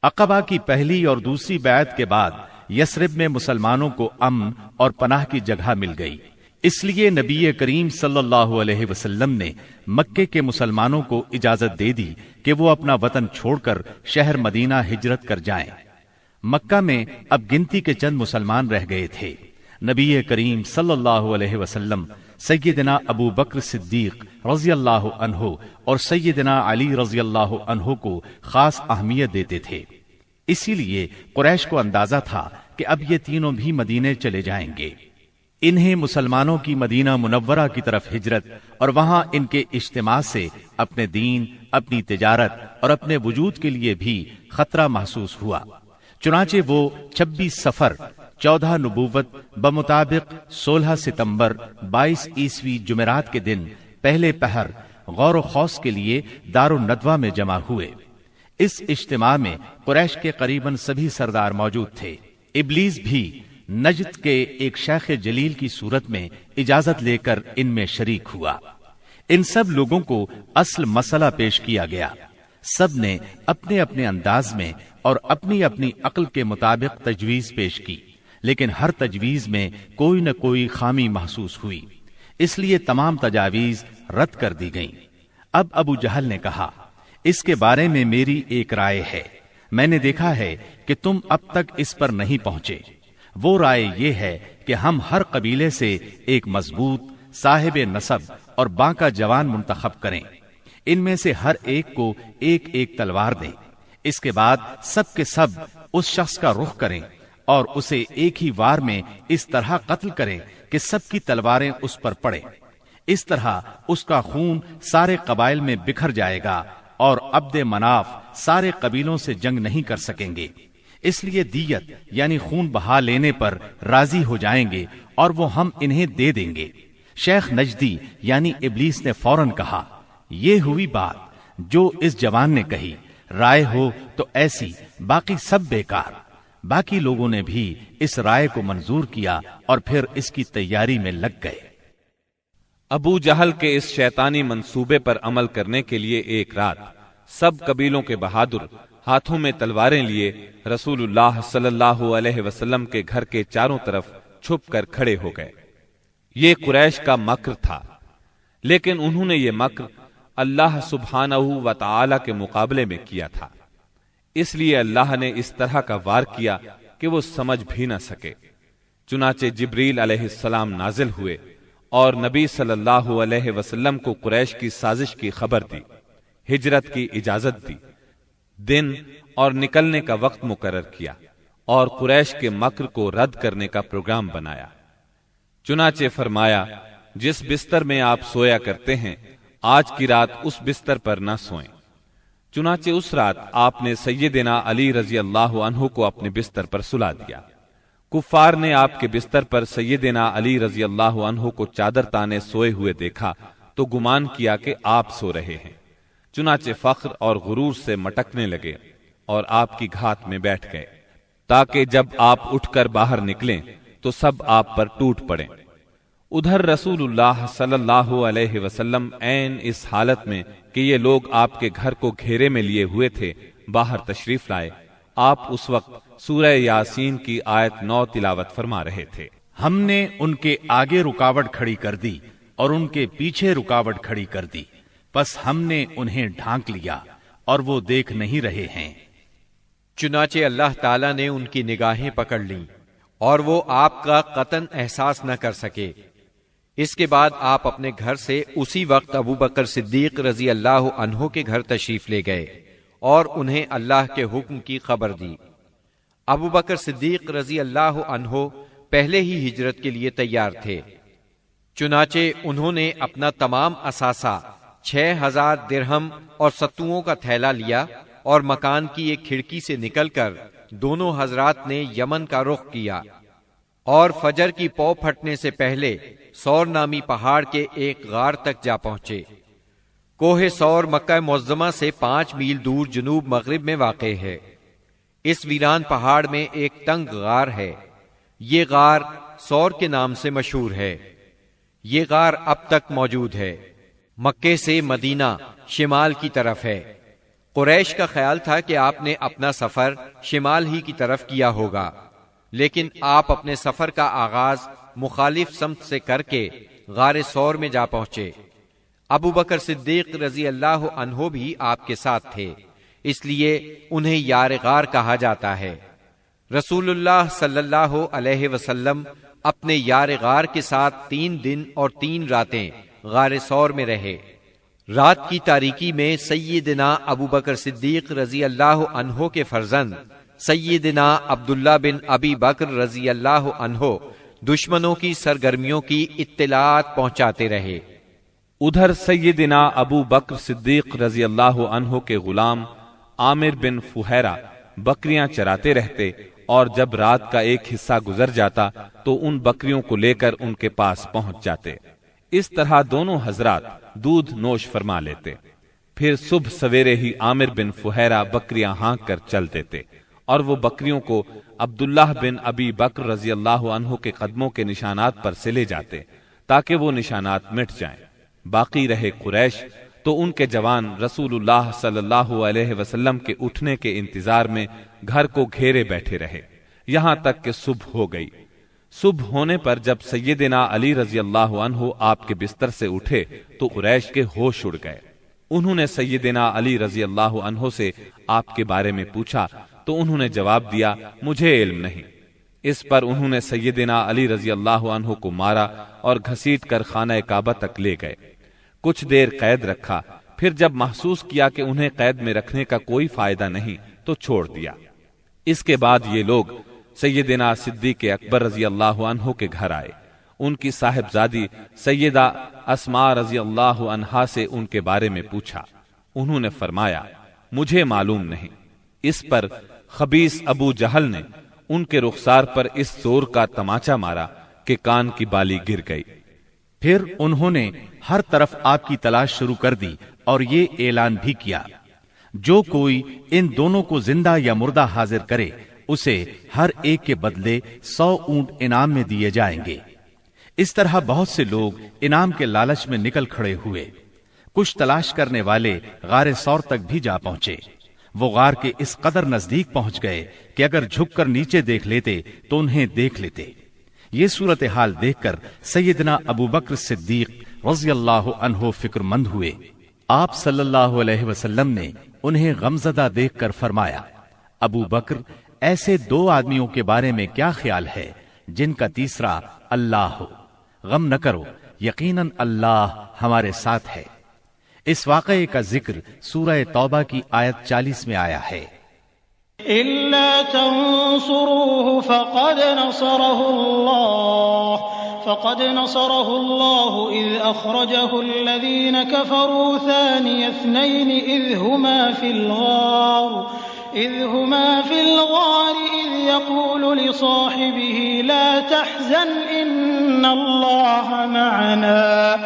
عقبہ کی پہلی اور دوسری بیعت کے بعد یثرب میں مسلمانوں کو امن اور پناہ کی جگہ مل گئی، اس لیے نبی کریم صلی اللہ علیہ وسلم نے مکے کے مسلمانوں کو اجازت دے دی کہ وہ اپنا وطن چھوڑ کر شہر مدینہ ہجرت کر جائیں۔ مکہ میں اب گنتی کے چند مسلمان رہ گئے تھے۔ نبی کریم صلی اللہ علیہ وسلم سیدنا ابو بکر صدیق رضی اللہ عنہ اور سیدنا علی رضی اللہ عنہ کو خاص اہمیت دیتے تھے، اسی لیے قریش کو اندازہ تھا کہ اب یہ تینوں بھی مدینے چلے جائیں گے۔ انہیں مسلمانوں کی مدینہ منورہ کی طرف ہجرت اور وہاں ان کے اجتماع سے اپنے دین، اپنی تجارت اور اپنے وجود کے لیے بھی خطرہ محسوس ہوا۔ چنانچہ وہ 26 صفر 14 نبوت بمطابق 16 ستمبر 22 عیسوی جمعرات کے دن پہلے پہر غور و خوض کے لیے دار الندوہ میں جمع ہوئے۔ اس اجتماع میں قریش کے قریباً سبھی سردار موجود تھے۔ ابلیس بھی نجد کے ایک شیخ جلیل کی صورت میں اجازت لے کر ان میں شریک ہوا۔ ان سب لوگوں کو اصل مسئلہ پیش کیا گیا۔ سب نے اپنے اپنے انداز میں اور اپنی اپنی عقل کے مطابق تجویز پیش کی، لیکن ہر تجویز میں کوئی نہ کوئی خامی محسوس ہوئی، اس لیے تمام تجاویز رد کر دی گئیں۔ اب ابو جہل نے کہا، اس کے بارے میں میری ایک رائے ہے، میں نے دیکھا ہے کہ تم اب تک اس پر نہیں پہنچے۔ وہ رائے یہ ہے کہ ہم ہر قبیلے سے ایک مضبوط صاحب نسب اور باںکا جوان منتخب کریں، ان میں سے ہر ایک کو ایک ایک تلوار دیں، اس کے بعد سب کے سب اس شخص کا رخ کریں اور اسے ایک ہی وار میں اس طرح قتل کریں کہ سب کی تلواریں اس پر پڑیں۔ اس طرح اس کا خون سارے قبائل میں بکھر جائے گا اور عبد مناف سارے قبیلوں سے جنگ نہیں کر سکیں گے، اس لیے دیت یعنی خون بہا لینے پر راضی ہو جائیں گے اور وہ ہم انہیں دے دیں گے۔ شیخ نجدی یعنی ابلیس نے فوراً کہا، یہ ہوئی بات جو اس جوان نے کہی، رائے ہو تو ایسی، باقی سب بیکار۔ باقی لوگوں نے بھی اس رائے کو منظور کیا اور پھر اس کی تیاری میں لگ گئے۔ ابو جہل کے اس شیطانی منصوبے پر عمل کرنے کے لیے ایک رات سب قبیلوں کے بہادر ہاتھوں میں تلواریں لیے رسول اللہ صلی اللہ علیہ وسلم کے گھر کے چاروں طرف چھپ کر کھڑے ہو گئے۔ یہ قریش کا مکر تھا، لیکن انہوں نے یہ مکر اللہ سبحانہ و تعالی کے مقابلے میں کیا تھا، اس لیے اللہ نے اس طرح کا وار کیا کہ وہ سمجھ بھی نہ سکے۔ چنانچہ جبریل علیہ السلام نازل ہوئے اور نبی صلی اللہ علیہ وسلم کو قریش کی سازش کی خبر دی، ہجرت کی اجازت دی، دن اور نکلنے کا وقت مقرر کیا اور قریش کے مکر کو رد کرنے کا پروگرام بنایا۔ چنانچہ فرمایا، جس بستر میں آپ سویا کرتے ہیں آج کی رات اس بستر پر نہ سوئیں۔ چنانچہ اس رات آپ نے سیدنا علی رضی اللہ عنہ کو اپنے بستر پر سلا دیا۔ کفار نے آپ کے بستر پر سیدنا علی رضی اللہ عنہ کو چادر تانے سوئے ہوئے دیکھا تو گمان کیا کہ آپ سو رہے ہیں، چنانچہ فخر اور غرور سے مٹکنے لگے اور آپ کی گھات میں بیٹھ گئے تاکہ جب آپ اٹھ کر باہر نکلیں تو سب آپ پر ٹوٹ پڑیں۔ ادھر رسول اللہ صلی اللہ علیہ وسلم عین اس حالت میں کہ یہ لوگ آپ کے گھر کو گھیرے میں لیے ہوئے تھے باہر تشریف لائے۔ آپ اس وقت سورہ یاسین کی آیت 9 تلاوت فرما رہے تھے۔ ہم نے ان کے آگے رکاوٹ کھڑی کر دی اور ان کے پیچھے رکاوٹ کھڑی کر دی، پس ہم نے انہیں ڈھانک لیا اور وہ دیکھ نہیں رہے ہیں۔ چنانچہ اللہ تعالیٰ نے ان کی نگاہیں پکڑ لیں اور وہ آپ کا قطعاً احساس نہ کر سکے۔ اس کے بعد آپ اپنے گھر سے اسی وقت ابو بکر صدیق رضی اللہ عنہ کے گھر تشریف لے گئے اور انہیں اللہ کے حکم کی خبر دی۔ ابو بکر صدیق رضی اللہ عنہ پہلے ہی ہجرت کے لیے تیار تھے، چنانچہ انہوں نے اپنا تمام اثاثہ 6000 درہم اور ستوؤں کا تھیلا لیا اور مکان کی ایک کھڑکی سے نکل کر دونوں حضرات نے یمن کا رخ کیا اور فجر کی پو پھٹنے سے پہلے سور نامی پہاڑ کے ایک غار تک جا پہنچے۔ کوہ سور مکہ معظمہ سے 5 میل دور جنوب مغرب میں واقع ہے۔ اس ویران پہاڑ میں ایک تنگ غار ہے، یہ غار سور کے نام سے مشہور ہے۔ یہ غار اب تک موجود ہے۔ مکے سے مدینہ شمال کی طرف ہے۔ قریش کا خیال تھا کہ آپ نے اپنا سفر شمال ہی کی طرف کیا ہوگا، لیکن آپ اپنے سفر کا آغاز مخالف سمت سے کر کے غار سور میں جا پہنچے۔ ابو بکر صدیق رضی اللہ عنہ بھی آپ کے ساتھ تھے، اس لیے انہیں یار غار کہا جاتا ہے۔ رسول اللہ صلی اللہ علیہ وسلم اپنے یار غار کے ساتھ 3 دن اور 3 راتیں غار سور میں رہے۔ رات کی تاریکی میں سیدنا ابو بکر صدیق رضی اللہ عنہ کے فرزند سیدنا عبداللہ بن ابی بکر رضی اللہ عنہ دشمنوں کی سرگرمیوں کی اطلاعات پہنچاتے رہے۔ ادھر سیدنا ابو بکر صدیق رضی اللہ عنہ کے غلام عامر بن فہیرہ بکریاں چراتے رہتے اور جب رات کا ایک حصہ گزر جاتا تو ان بکریوں کو لے کر ان کے پاس پہنچ جاتے۔ اس طرح دونوں حضرات دودھ نوش فرما لیتے۔ پھر صبح سویرے ہی عامر بن فہیرہ بکریاں ہانک کر چل دیتے اور وہ بکریوں کو عبداللہ بن ابی بکر رضی اللہ عنہ کے قدموں کے نشانات پر سے لے جاتے تاکہ وہ نشانات مٹ جائیں۔ باقی رہے قریش تو ان کے جوان رسول اللہ صلی اللہ علیہ وسلم کے اٹھنے کے انتظار میں گھر کو گھیرے بیٹھے رہے یہاں تک کہ صبح ہو گئی۔ صبح ہونے پر جب سیدنا علی رضی اللہ عنہ آپ کے بستر سے اٹھے تو قریش کے ہوش اڑ گئے۔ انہوں نے سیدنا علی رضی اللہ عنہ سے آپ کے بارے میں پوچھا تو انہوں نے جواب دیا، مجھے علم نہیں۔ اس پر انہوں نے سیدنا علی رضی اللہ عنہ کو مارا اور گھسیٹ کر خانہ کعبہ تک لے گئے۔ کچھ دیر قید رکھا، پھر جب محسوس کیا کہ انہیں قید میں رکھنے کا کوئی فائدہ نہیں تو چھوڑ دیا۔ اس کے بعد یہ لوگ سیدنا صدیق اکبر رضی اللہ عنہ کے گھر آئے۔ ان کی صاحبزادی سیدہ اسماء رضی اللہ عنہا سے ان کے بارے میں پوچھا۔ انہوں نے فرمایا، مجھے معلوم نہیں۔ اس پر خبیث ابو جہل نے ان کے رخسار پر اس زور کا تماچا مارا کہ کان کی بالی گر گئی۔ پھر انہوں نے ہر طرف آپ کی تلاش شروع کر دی اور یہ اعلان بھی کیا، جو کوئی ان دونوں کو زندہ یا مردہ حاضر کرے اسے ہر ایک کے بدلے 100 اونٹ انعام میں دیے جائیں گے۔ اس طرح بہت سے لوگ انعام کے لالچ میں نکل کھڑے ہوئے۔ کچھ تلاش کرنے والے غار سور تک بھی جا پہنچے۔ وہ غار کے اس قدر نزدیک پہنچ گئے کہ اگر جھک کر نیچے دیکھ لیتے تو انہیں دیکھ لیتے۔ یہ صورتحال دیکھ کر سیدنا ابو بکر صدیق رضی اللہ عنہ فکر مند ہوئے۔ آپ صلی اللہ علیہ وسلم نے انہیں غمزدہ دیکھ کر فرمایا، ابو بکر، ایسے 2 آدمیوں کے بارے میں کیا خیال ہے جن کا تیسرا اللہ ہو؟ غم نہ کرو، یقیناً اللہ ہمارے ساتھ ہے۔ اس واقعے کا ذکر سورہ توبہ کی آیت 40 میں آیا ہے۔ إلا تنصروه فقد نصره الله إذ أخرجه الذين كفروا ثاني اثنين إذ هما في الغار إذ يقول لصاحبه لا تحزن إن الله معنا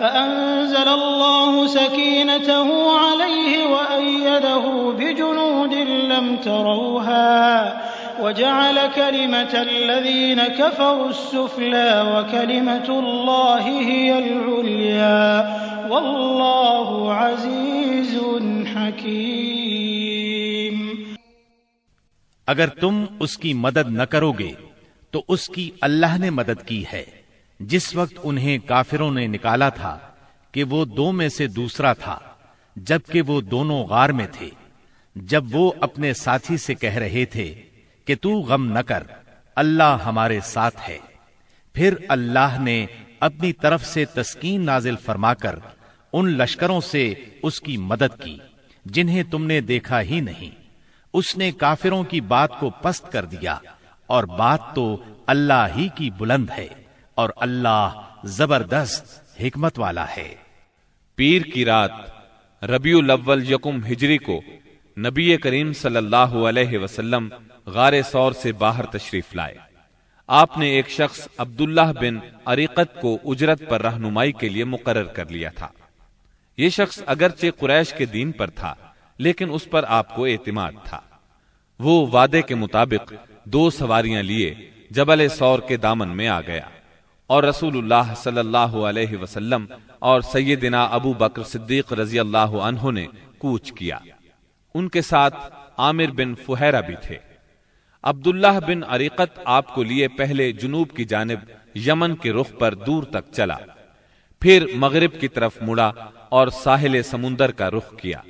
فأنزل الله سكينته عليه وأيده بجنود لم تروها وجعل كلمة الذين كفروا السفلى وكلمة الله هي العليا والله عزيز حكيم۔ اگر تم اس کی مدد نہ کرو گے تو اس کی اللہ نے مدد کی ہے جس وقت انہیں کافروں نے نکالا تھا کہ وہ دو میں سے دوسرا تھا، جبکہ وہ دونوں غار میں تھے، جب وہ اپنے ساتھی سے کہہ رہے تھے کہ تو غم نہ کر، اللہ ہمارے ساتھ ہے۔ پھر اللہ نے اپنی طرف سے تسکین نازل فرما کر ان لشکروں سے اس کی مدد کی جنہیں تم نے دیکھا ہی نہیں۔ اس نے کافروں کی بات کو پست کر دیا، اور بات تو اللہ ہی کی بلند ہے، اور اللہ زبردست حکمت والا ہے۔ پیر کی رات ربیع الاول یکم ہجری کو نبی کریم صلی اللہ علیہ وسلم غار ثور سے باہر تشریف لائے۔ آپ نے ایک شخص عبداللہ بن عریقت کو اجرت پر رہنمائی کے لیے مقرر کر لیا تھا۔ یہ شخص اگرچہ قریش کے دین پر تھا، لیکن اس پر آپ کو اعتماد تھا۔ وہ وعدے کے مطابق 2 سواریاں لیے جبل ثور کے دامن میں آ گیا، اور رسول اللہ صلی اللہ علیہ وسلم اور سیدنا ابو بکر صدیق رضی اللہ عنہ نے کوچ کیا۔ ان کے ساتھ عامر بن فہیرہ بھی تھے۔ عبداللہ بن عریقت آپ کو لیے پہلے جنوب کی جانب یمن کے رخ پر دور تک چلا، پھر مغرب کی طرف مڑا اور ساحل سمندر کا رخ کیا۔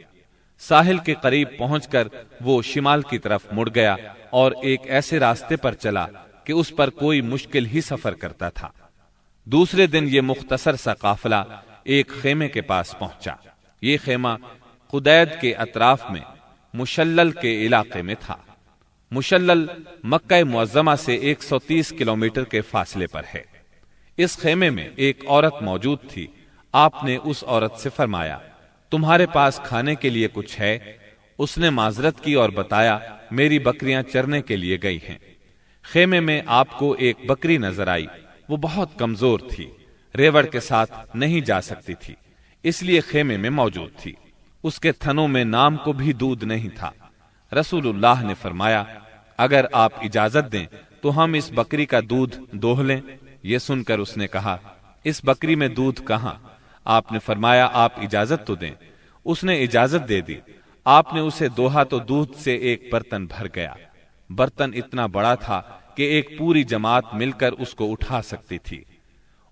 ساحل کے قریب پہنچ کر وہ شمال کی طرف مڑ گیا اور ایک ایسے راستے پر چلا کہ اس پر کوئی مشکل ہی سفر کرتا تھا۔ دوسرے دن یہ مختصر سا قافلہ ایک خیمے کے پاس پہنچا۔ یہ خیمہ قدید کے اطراف میں مشلل کے علاقے میں تھا۔ مشلل مکہ معظمہ سے 130 کلومیٹر کے فاصلے پر ہے۔ اس خیمے میں ایک عورت موجود تھی۔ آپ نے اس عورت سے فرمایا، تمہارے پاس کھانے کے لیے کچھ ہے؟ اس نے معذرت کی اور بتایا، میری بکریاں چرنے کے لیے گئی ہیں۔ خیمے میں آپ کو ایک بکری نظر آئی۔ وہ بہت کمزور تھی، ریوڑ کے ساتھ نہیں جا سکتی تھی، اس لیے خیمے میں موجود تھی۔ اس کے تھنوں میں نام کو بھی دودھ نہیں تھا۔ رسول اللہ نے فرمایا، اگر آپ اجازت دیں تو ہم اس بکری کا دودھ دوہ لیں۔ یہ سن کر اس نے کہا، اس بکری میں دودھ کہاں؟ آپ نے فرمایا، آپ اجازت تو دیں۔ اس نے اجازت دے دی۔ آپ نے اسے دوہا تو دودھ سے ایک برتن بھر گیا۔ برتن اتنا بڑا تھا کہ ایک پوری جماعت مل کر اس کو اٹھا سکتی تھی۔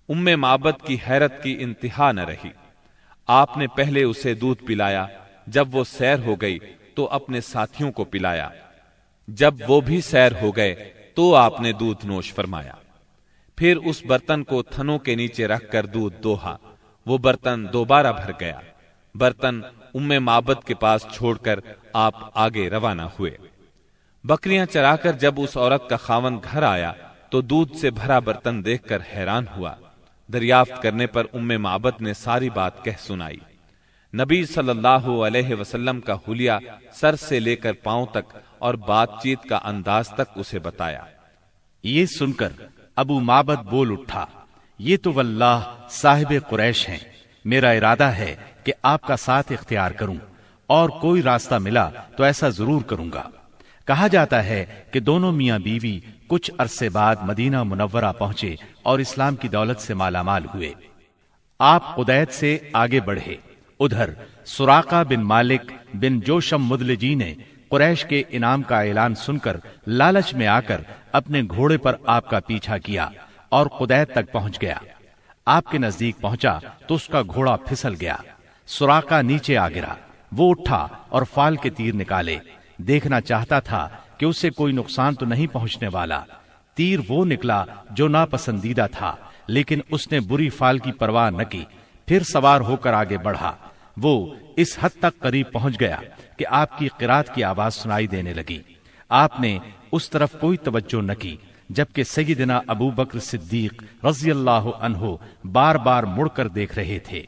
ام معبد کی حیرت کی انتہا نہ رہی۔ آپ نے پہلے اسے دودھ پلایا، جب وہ سیر ہو گئی تو اپنے ساتھیوں کو پلایا۔ جب وہ بھی سیر ہو گئے تو آپ نے دودھ نوش فرمایا۔ پھر اس برتن کو تھنوں کے نیچے رکھ کر دودھ دوہا۔ وہ برتن دوبارہ بھر گیا۔ برتن ام معبد کے پاس چھوڑ کر آپ آگے روانہ ہوئے۔ بکریاں چرا کر جب اس عورت کا خاوند گھر آیا تو دودھ سے بھرا برتن دیکھ کر حیران ہوا۔ دریافت کرنے پر ام معبد نے ساری بات کہہ سنائی۔ نبی صلی اللہ علیہ وسلم کا حلیہ سر سے لے کر پاؤں تک اور بات چیت کا انداز تک اسے بتایا۔ یہ سن کر ابو معبد بول اٹھا، یہ تو واللہ صاحب قریش ہیں، میرا ارادہ ہے کہ آپ کا ساتھ اختیار کروں، اور کوئی راستہ ملا تو ایسا ضرور کروں گا۔ کہا جاتا ہے کہ دونوں میاں بیوی کچھ عرصے بعد مدینہ منورہ پہنچے اور اسلام کی دولت سے مالا مال ہوئے۔ آپ قدید سے آگے بڑھے۔ ادھر سراقہ بن مالک بن جوشم مدلجی نے قریش کے انعام کا اعلان سن کر لالچ میں آ کر اپنے گھوڑے پر آپ کا پیچھا کیا اور قدید تک پہنچ گیا۔ آپ کے نزدیک پہنچا تو اس کا گھوڑا پھسل گیا۔ سراقہ نیچے آ گرا۔ وہ اٹھا اور فال کے تیر نکالے۔ دیکھنا چاہتا تھا کہ اسے کوئی نقصان تو نہیں پہنچنے والا۔ تیر وہ نکلا جو ناپسندیدہ تھا، لیکن اس نے بری فال کی پرواہ نہ کی۔ پھر سوار ہو کر آگے بڑھا۔ وہ اس حد تک قریب پہنچ گیا کہ آپ کی قرات کی آواز سنائی دینے لگی۔ آپ نے اس طرف کوئی توجہ نہ کی، جبکہ سیدنا ابو بکر صدیق رضی اللہ عنہ بار بار مڑ کر دیکھ رہے تھے۔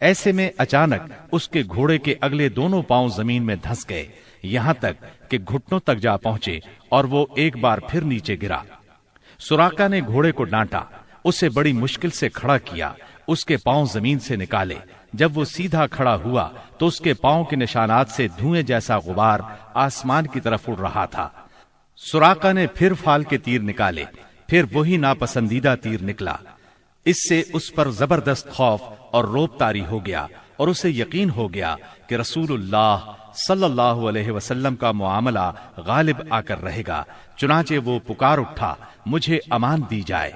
ایسے میں اچانک اس کے گھوڑے کے اگلے دونوں پاؤں زمین میں دھنس گئے، یہاں تک کہ گھٹنوں تک جا پہنچے اور وہ ایک بار پھر نیچے گرا۔ سراقہ نے گھوڑے کو ڈانٹا، اسے بڑی مشکل سے کھڑا کیا، اس کے پاؤں زمین سے نکالے۔ جب وہ سیدھا کھڑا ہوا تو اس کے پاؤں کے نشانات سے دھوئیں جیسا غبار آسمان کی طرف اڑ رہا تھا۔ سراقہ نے پھر فال کے تیر نکالے، پھر وہی ناپسندیدہ تیر نکلا۔ اس سے اس پر زبردست خوف اور روب طاری ہو گیا اور اسے یقین ہو گیا کہ رسول اللہ صلی اللہ علیہ وسلم کا معاملہ غالب آ کر رہے گا، چنانچہ وہ پکار اٹھا، مجھے امان دی جائے۔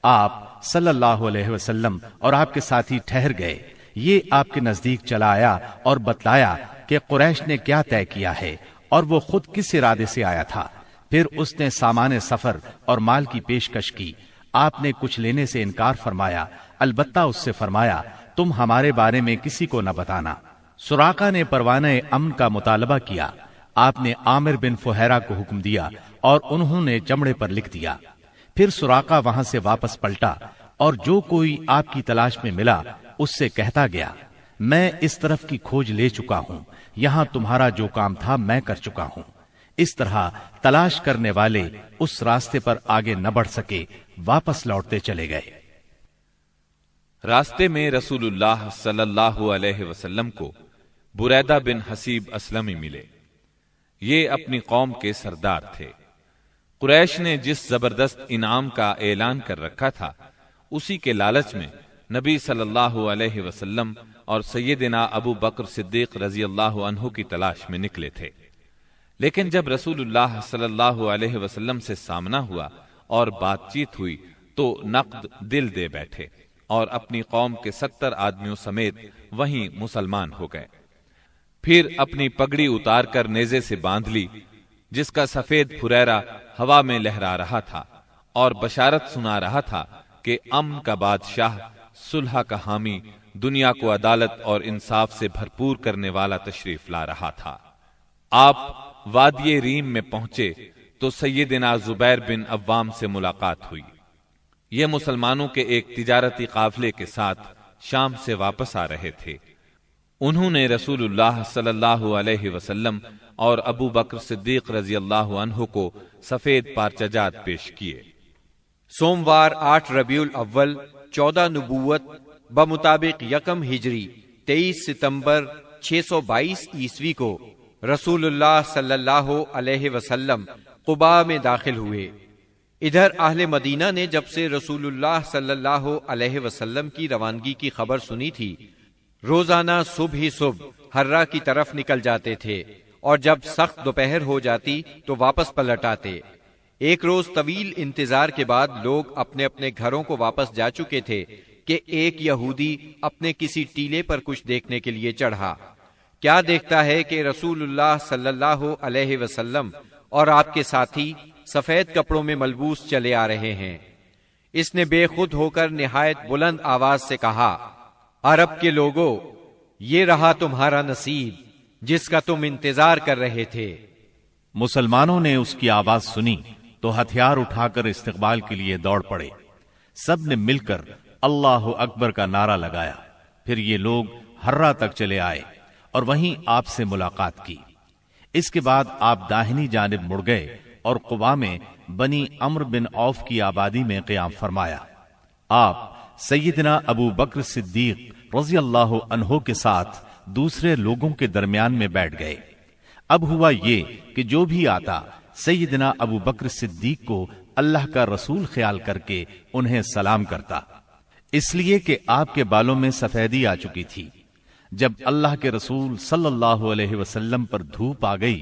آپ صلی اللہ علیہ وسلم اور آپ کے ساتھی ٹھہر گئے۔ یہ آپ کے نزدیک چلا آیا اور بتلایا کہ قریش نے کیا طے کیا ہے اور وہ خود کس ارادے سے آیا تھا۔ پھر اس نے سامان سفر اور مال کی پیشکش کی۔ آپ نے کچھ لینے سے انکار فرمایا، البتہ اس سے فرمایا، تم ہمارے بارے میں کسی کو نہ بتانا۔ سراقہ نے پروانہ امن کا مطالبہ کیا۔ آپ نے عامر بن فہیرہ کو حکم دیا اور انہوں نے چمڑے پر لکھ دیا۔ پھر سراقہ وہاں سے واپس پلٹا اور جو کوئی آپ کی تلاش میں ملا اس سے کہتا گیا، میں اس طرف کی کھوج لے چکا ہوں، یہاں تمہارا جو کام تھا میں کر چکا ہوں۔ اس طرح تلاش کرنے والے اس راستے پر آگے نہ بڑھ سکے، واپس لوٹتے چلے گئے۔ راستے میں رسول اللہ صلی اللہ علیہ وسلم کو بریدہ بن حسیب اسلمی ملے۔ یہ اپنی قوم کے سردار تھے۔ قریش نے جس زبردست انعام کا اعلان کر رکھا تھا، اسی کے لالچ میں نبی صلی اللہ علیہ وسلم اور سیدنا ابو بکر صدیق رضی اللہ عنہ کی تلاش میں نکلے تھے۔ لیکن جب رسول اللہ صلی اللہ علیہ وسلم سے سامنا ہوا اور بات چیت ہوئی تو نقد دل دے بیٹھے اور اپنی قوم کے 70 آدمیوں سمیت وہیں مسلمان ہو گئے۔ پھر اپنی پگڑی اتار کر نیزے سے باندھ لی، جس کا سفید پھریرا ہوا میں لہرا رہا تھا اور بشارت سنا رہا تھا کہ امن کا بادشاہ، صلح کا حامی، دنیا کو عدالت اور انصاف سے بھرپور کرنے والا تشریف لا رہا تھا۔ آپ وادی ریم میں پہنچے تو سیدنا زبیر بن عوام سے ملاقات ہوئی۔ یہ مسلمانوں کے ایک تجارتی قافلے کے ساتھ شام سے واپس آ رہے تھے۔ انہوں نے رسول اللہ صلی اللہ علیہ وسلم اور ابو بکر صدیق رضی اللہ عنہ کو سفید پارچجات پیش کیے۔ سوموار 8 ربیع الاول 14 نبوت بمطابق 1 ہجری 23 ستمبر 622 عیسوی کو رسول اللہ صلی اللہ علیہ وسلم قباء میں داخل ہوئے۔ ادھر اہل مدینہ نے جب سے رسول اللہ صلی اللہ علیہ وسلم کی روانگی کی خبر سنی تھی، روزانہ صبح ہی صبح ہرہ کی طرف نکل جاتے تھے اور جب سخت دوپہر ہو جاتی تو واپس پلٹ آتے۔ ایک روز طویل انتظار کے بعد لوگ اپنے اپنے گھروں کو واپس جا چکے تھے کہ ایک یہودی اپنے کسی ٹیلے پر کچھ دیکھنے کے لیے چڑھا۔ کیا دیکھتا ہے کہ رسول اللہ صلی اللہ علیہ وسلم اور آپ کے ساتھی سفید کپڑوں میں ملبوس چلے آ رہے ہیں۔ اس نے بے خود ہو کر نہایت بلند آواز سے کہا، عرب کے لوگوں، یہ رہا تمہارا نصیب جس کا تم انتظار کر رہے تھے۔ مسلمانوں نے اس کی آواز سنی تو ہتھیار اٹھا کر استقبال کے لیے دوڑ پڑے۔ سب نے مل کر اللہ اکبر کا نعرہ لگایا۔ پھر یہ لوگ ہرہ تک چلے آئے اور وہیں آپ سے ملاقات کی۔ اس کے بعد آپ داہنی جانب مڑ گئے اور قباء میں بنی عمرو بن عوف کی آبادی میں قیام فرمایا۔ آپ سیدنا ابو بکر صدیق رضی اللہ عنہ کے ساتھ دوسرے لوگوں کے درمیان میں بیٹھ گئے۔ اب ہوا یہ کہ جو بھی آتا سیدنا ابو بکر صدیق کو اللہ کا رسول خیال کر کے انہیں سلام کرتا، اس لیے کہ آپ کے بالوں میں سفیدی آ چکی تھی۔ جب اللہ کے رسول صلی اللہ علیہ وسلم پر دھوپ آ گئی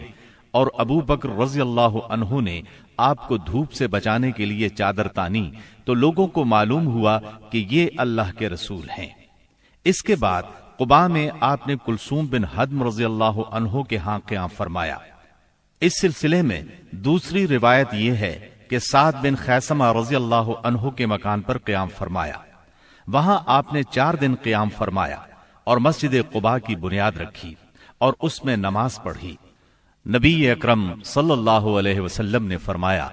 اور ابو بکر رضی اللہ عنہ نے آپ کو دھوپ سے بچانے کے لیے چادر تانی تو لوگوں کو معلوم ہوا کہ یہ اللہ کے رسول ہیں۔ اس کے بعد قباء میں آپ نے کلثوم بن حدم رضی اللہ عنہ کے ہاں قیام فرمایا۔ اس سلسلے میں دوسری روایت یہ ہے کہ سعد بن خیثمہ رضی اللہ عنہ کے مکان پر قیام فرمایا۔ وہاں آپ نے 4 دن قیام فرمایا اور مسجد قباء کی بنیاد رکھی اور اس میں نماز پڑھی۔ نبی اکرم صلی اللہ علیہ وسلم نے فرمایا،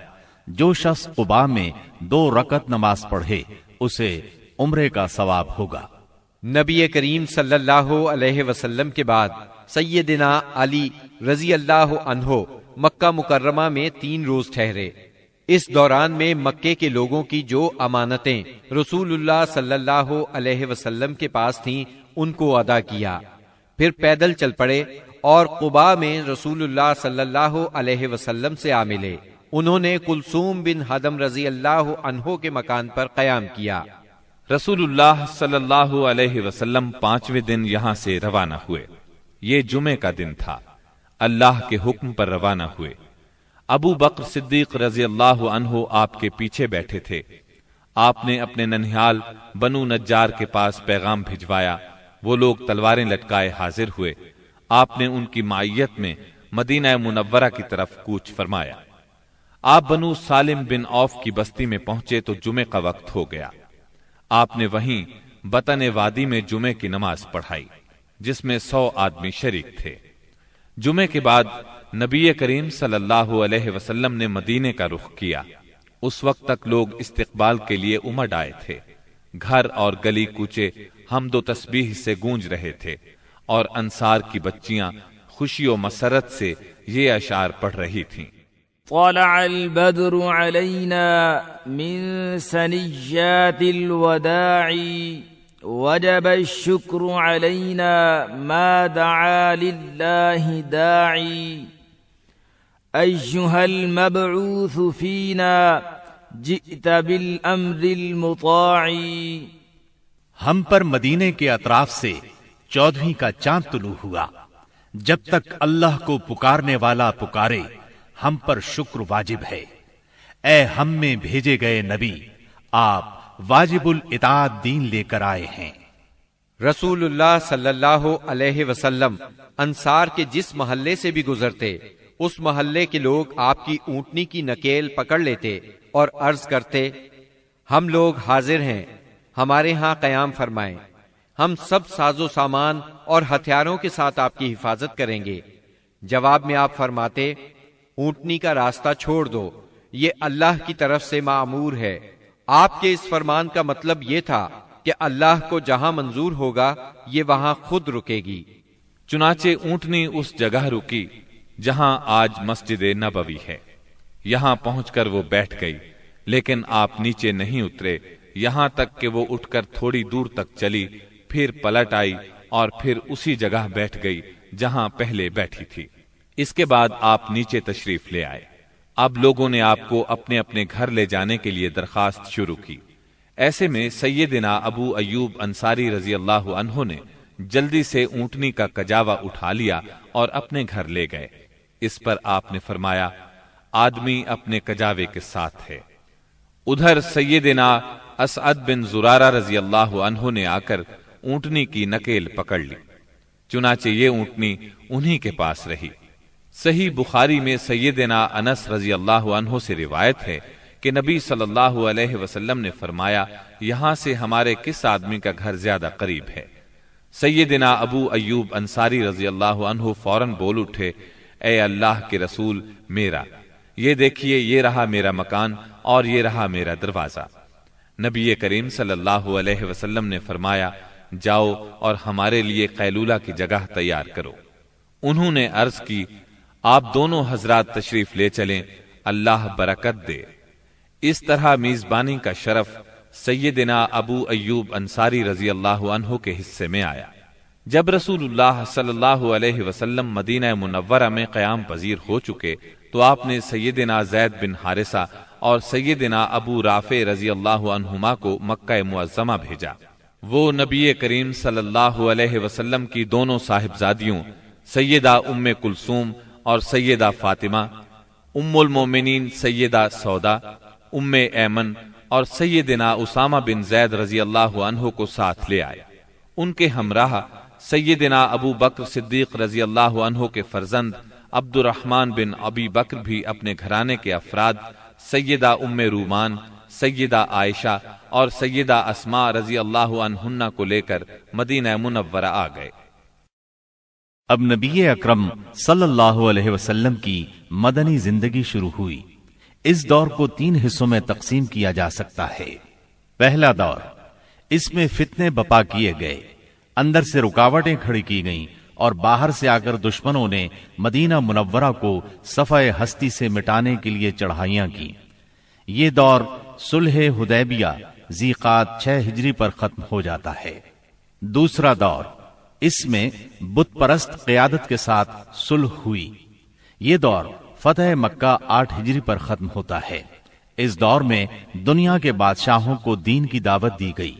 جو شخص قباء میں 2 رکعت نماز پڑھے اسے عمرے کا ثواب ہوگا۔ نبی کریم صلی اللہ علیہ وسلم کے بعد سیدنا علی رضی اللہ عنہ مکہ مکرمہ میں 3 روز ٹھہرے۔ اس دوران میں مکے کے لوگوں کی جو امانتیں رسول اللہ صلی اللہ علیہ وسلم کے پاس تھیں ان کو ادا کیا، پھر پیدل چل پڑے اور قباء میں رسول اللہ صلی اللہ علیہ وسلم سے آ ملے۔ انہوں نے کلثوم بن حدم رضی اللہ عنہ کے مکان پر قیام کیا۔ رسول اللہ صلی اللہ علیہ وسلم 5ویں دن یہاں سے روانہ ہوئے۔ یہ جمعے کا دن تھا۔ اللہ کے حکم پر روانہ ہوئے۔ ابو بکر صدیق رضی اللہ عنہ آپ کے پیچھے بیٹھے تھے۔ آپ نے اپنے ننھیال بنو نجار کے پاس پیغام بھجوایا۔ وہ لوگ تلواریں لٹکائے حاضر ہوئے۔ آپ نے ان کی معیت میں مدینہ منورہ کی طرف کوچ فرمایا۔ آپ بنو سالم بن عوف کی بستی میں پہنچے تو جمعے کا وقت ہو گیا۔ آپ نے وہیں بطن وادی میں جمعے کی نماز پڑھائی، جس میں 100 آدمی شریک تھے۔ جمعے کے بعد نبی کریم صلی اللہ علیہ وسلم نے مدینے کا رخ کیا۔ اس وقت تک لوگ استقبال کے لیے امڈ آئے تھے۔ گھر اور گلی کوچے حمد و تسبیح سے گونج رہے تھے، اور انصار کی بچیاں خوشی و مسرت سے یہ اشعار پڑھ رہی تھیں۔ طلع البدر علينا من ثنيات الوداع وجب الشكر علينا ما دعا لله داعي أيها المبعوث فينا جئت بالأمر المطاع۔ ہم پر مدینے کے اطراف سے 14ویں کا چاند طلوع ہوا۔ جب تک اللہ کو پکارنے والا پکارے ہم پر شکر واجب ہے۔ اے ہم میں بھیجے گئے نبی، آپ واجب الاطاعت دین لے کر آئے ہیں۔ رسول اللہ صلی اللہ علیہ وسلم انصار کے جس محلے سے بھی گزرتے اس محلے کے لوگ آپ کی اونٹنی کی نکیل پکڑ لیتے اور عرض کرتے، ہم لوگ حاضر ہیں، ہمارے ہاں قیام فرمائیں، ہم سب ساز و سامان اور ہتھیاروں کے ساتھ آپ کی حفاظت کریں گے۔ جواب میں آپ فرماتے، اونٹنی کا راستہ چھوڑ دو، یہ اللہ کی طرف سے معمور ہے۔ آپ کے اس فرمان کا مطلب یہ تھا کہ اللہ کو جہاں منظور ہوگا یہ وہاں خود رکے گی۔ چنانچہ اونٹنی اس جگہ رکی جہاں آج مسجد نبوی ہے۔ یہاں پہنچ کر وہ بیٹھ گئی، لیکن آپ نیچے نہیں اترے یہاں تک کہ وہ اٹھ کر تھوڑی دور تک چلی، پھر پلٹ آئی اور پھر اسی جگہ بیٹھ گئی جہاں پہلے بیٹھی تھی۔ اس کے بعد آپ نیچے تشریف لے آئے۔ اب لوگوں نے آپ کو اپنے اپنے گھر لے جانے کے لیے درخواست شروع کی۔ ایسے میں سیدنا ابو ایوب انصاری رضی اللہ عنہ نے جلدی سے اونٹنی کا کجاوا اٹھا لیا اور اپنے گھر لے گئے۔ اس پر آپ نے فرمایا، آدمی اپنے کجاوے کے ساتھ ہے۔ ادھر سیدنا اسعد بن زرارہ رضی اللہ عنہ نے آ کر اونٹنی کی نکیل پکڑ لی، چنانچہ یہ اونٹنی انہی کے پاس رہی۔ صحیح بخاری میں سیدنا انس رضی اللہ عنہ سے روایت ہے کہ نبی صلی اللہ علیہ وسلم نے فرمایا، یہاں سے ہمارے کس آدمی کا گھر زیادہ قریب ہے؟ سیدنا ابو ایوب انصاری رضی اللہ عنہ فوراً بول اٹھے، اے اللہ کے رسول، میرا یہ دیکھیے، یہ رہا میرا مکان اور یہ رہا میرا دروازہ۔ نبی کریم صلی اللہ علیہ وسلم نے فرمایا، جاؤ اور ہمارے لیے قیلولہ کی جگہ تیار کرو۔ انہوں نے عرض کی، آپ دونوں حضرات تشریف لے چلیں، اللہ برکت دے۔ اس طرح میزبانی کا شرف سیدنا ابو ایوب انصاری رضی اللہ عنہ کے حصے میں آیا۔ جب رسول اللہ صلی اللہ علیہ وسلم مدینہ منورہ میں قیام پذیر ہو چکے تو آپ نے سیدنا زید بن حارثہ اور سیدنا ابو رافع رضی اللہ عنہما کو مکہ معظمہ بھیجا۔ وہ نبی کریم صلی اللہ علیہ وسلم کی دونوں صاحبزادیوں سیدہ ام کلثوم اور سیدہ فاطمہ، ام المومنین سیدہ سودا، ام ایمن اور سیدنا اسامہ بن زید رضی اللہ عنہ کو ساتھ لے آئے۔ ان کے ہمراہ سیدنا ابو بکر صدیق رضی اللہ عنہ کے فرزند عبد الرحمن بن ابی بکر بھی اپنے گھرانے کے افراد سیدہ ام رومان، سیدہ عائشہ اور سیدہ اسماء رضی اللہ عنہن کو لے کر مدینہ منورہ آ گئے۔ اب نبی اکرم صلی اللہ علیہ وسلم کی مدنی زندگی شروع ہوئی۔ اس دور کو 3 حصوں میں تقسیم کیا جا سکتا ہے۔ پہلا دور، اس میں فتنے بپا کیے گئے، اندر سے رکاوٹیں کھڑی کی گئیں اور باہر سے آ کر دشمنوں نے مدینہ منورہ کو صفحہ ہستی سے مٹانے کے لیے چڑھائیاں کی۔ یہ دور صلح حدیبیہ ذیقعد 6 ہجری پر ختم ہو جاتا ہے۔ دوسرا دور، اس میں بت پرست قیادت کے ساتھ صلح ہوئی۔ یہ دور فتح مکہ 8 ہجری پر ختم ہوتا ہے۔ اس دور میں دنیا کے بادشاہوں کو دین کی دعوت دی گئی۔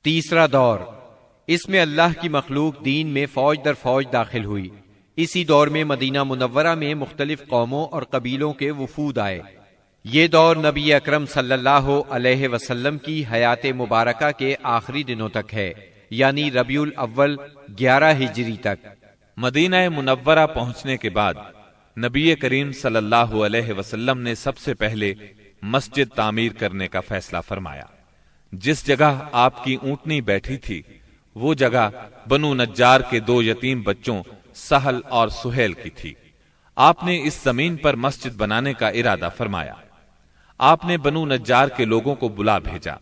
تیسرا دور، اس میں اللہ کی مخلوق دین میں فوج در فوج داخل ہوئی۔ اسی دور میں مدینہ منورہ میں مختلف قوموں اور قبیلوں کے وفود آئے۔ یہ دور نبی اکرم صلی اللہ علیہ وسلم کی حیات مبارکہ کے آخری دنوں تک ہے، یعنی ربیع الاول 11 ہجری تک۔ مدینہ منورہ پہنچنے کے بعد نبی کریم صلی اللہ علیہ وسلم نے سب سے پہلے مسجد تعمیر کرنے کا فیصلہ فرمایا۔ جس جگہ آپ کی اونٹنی بیٹھی تھی وہ جگہ بنو نجار کے 2 یتیم بچوں سہل اور سہیل کی تھی۔ آپ نے اس زمین پر مسجد بنانے کا ارادہ فرمایا۔ آپ نے بنو نجار کے لوگوں کو بلا بھیجا۔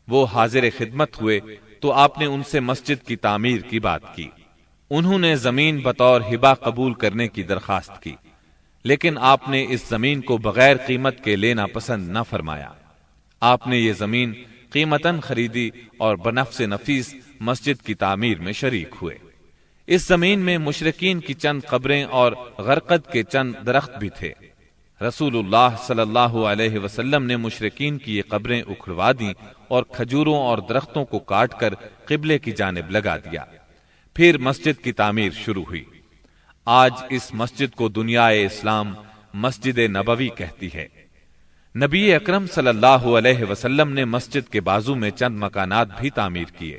وہ حاضر خدمت ہوئے تو آپ نے ان سے مسجد کی تعمیر کی بات کی۔ انہوں نے زمین بطور ہبہ قبول کرنے کی درخواست کی، لیکن آپ نے اس زمین کو بغیر قیمت کے لینا پسند نہ فرمایا۔ آپ نے یہ زمین قیمتاً خریدی اور بنفس نفیس مسجد کی تعمیر میں شریک ہوئے۔ اس زمین میں مشرکین کی چند قبریں اور غرقد کے چند درخت بھی تھے۔ رسول اللہ صلی اللہ علیہ وسلم نے مشرکین کی یہ قبریں اکھڑوا دیں اور کھجوروں اور درختوں کو کاٹ کر قبلے کی جانب لگا دیا۔ پھر مسجد کی تعمیر شروع ہوئی۔ آج اس مسجد کو دنیائے اسلام مسجد نبوی کہتی ہے۔ نبی اکرم صلی اللہ علیہ وسلم نے مسجد کے بازو میں چند مکانات بھی تعمیر کیے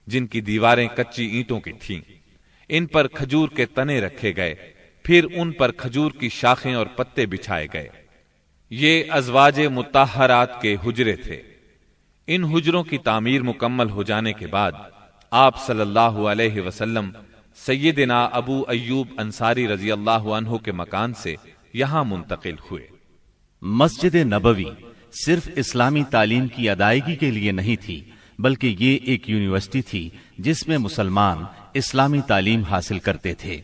جن کی دیواریں کچی اینٹوں کی تھیں۔ ان پر کھجور کے تنے رکھے گئے، پھر ان پر کھجور کی شاخیں اور پتے بچھائے گئے۔ یہ ازواج مطہرات کے حجرے تھے۔ ان حجروں کی تعمیر مکمل ہو جانے کے بعد آپ صلی اللہ علیہ وسلم سیدنا ابو ایوب انصاری رضی اللہ عنہ کے مکان سے یہاں منتقل ہوئے۔ مسجد نبوی صرف اسلامی تعلیم کی ادائیگی کے لیے نہیں تھی، بلکہ یہ ایک یونیورسٹی تھی جس میں مسلمان اسلامی تعلیم حاصل کرتے تھے۔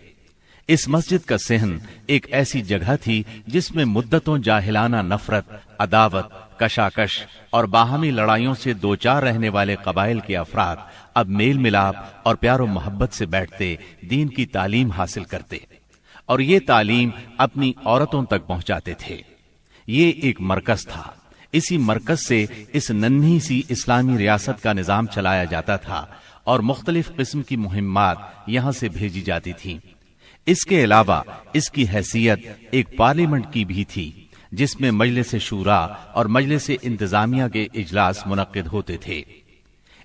اس مسجد کا صحن ایک ایسی جگہ تھی جس میں مدتوں جاہلانہ نفرت، عداوت، کشاکش اور باہمی لڑائیوں سے دوچار رہنے والے قبائل کے افراد اب میل ملاپ اور پیار و محبت سے بیٹھتے دین کی تعلیم حاصل کرتے اور یہ تعلیم اپنی عورتوں تک پہنچاتے تھے۔ یہ ایک مرکز تھا۔ اسی مرکز سے اس ننھی سی اسلامی ریاست کا نظام چلایا جاتا تھا اور مختلف قسم کی مہمات یہاں سے بھیجی جاتی تھیں۔ اس کے علاوہ اس کی حیثیت ایک پارلیمنٹ کی بھی تھی جس میں مجلس شورا اور مجلس انتظامیہ کے اجلاس منعقد ہوتے تھے۔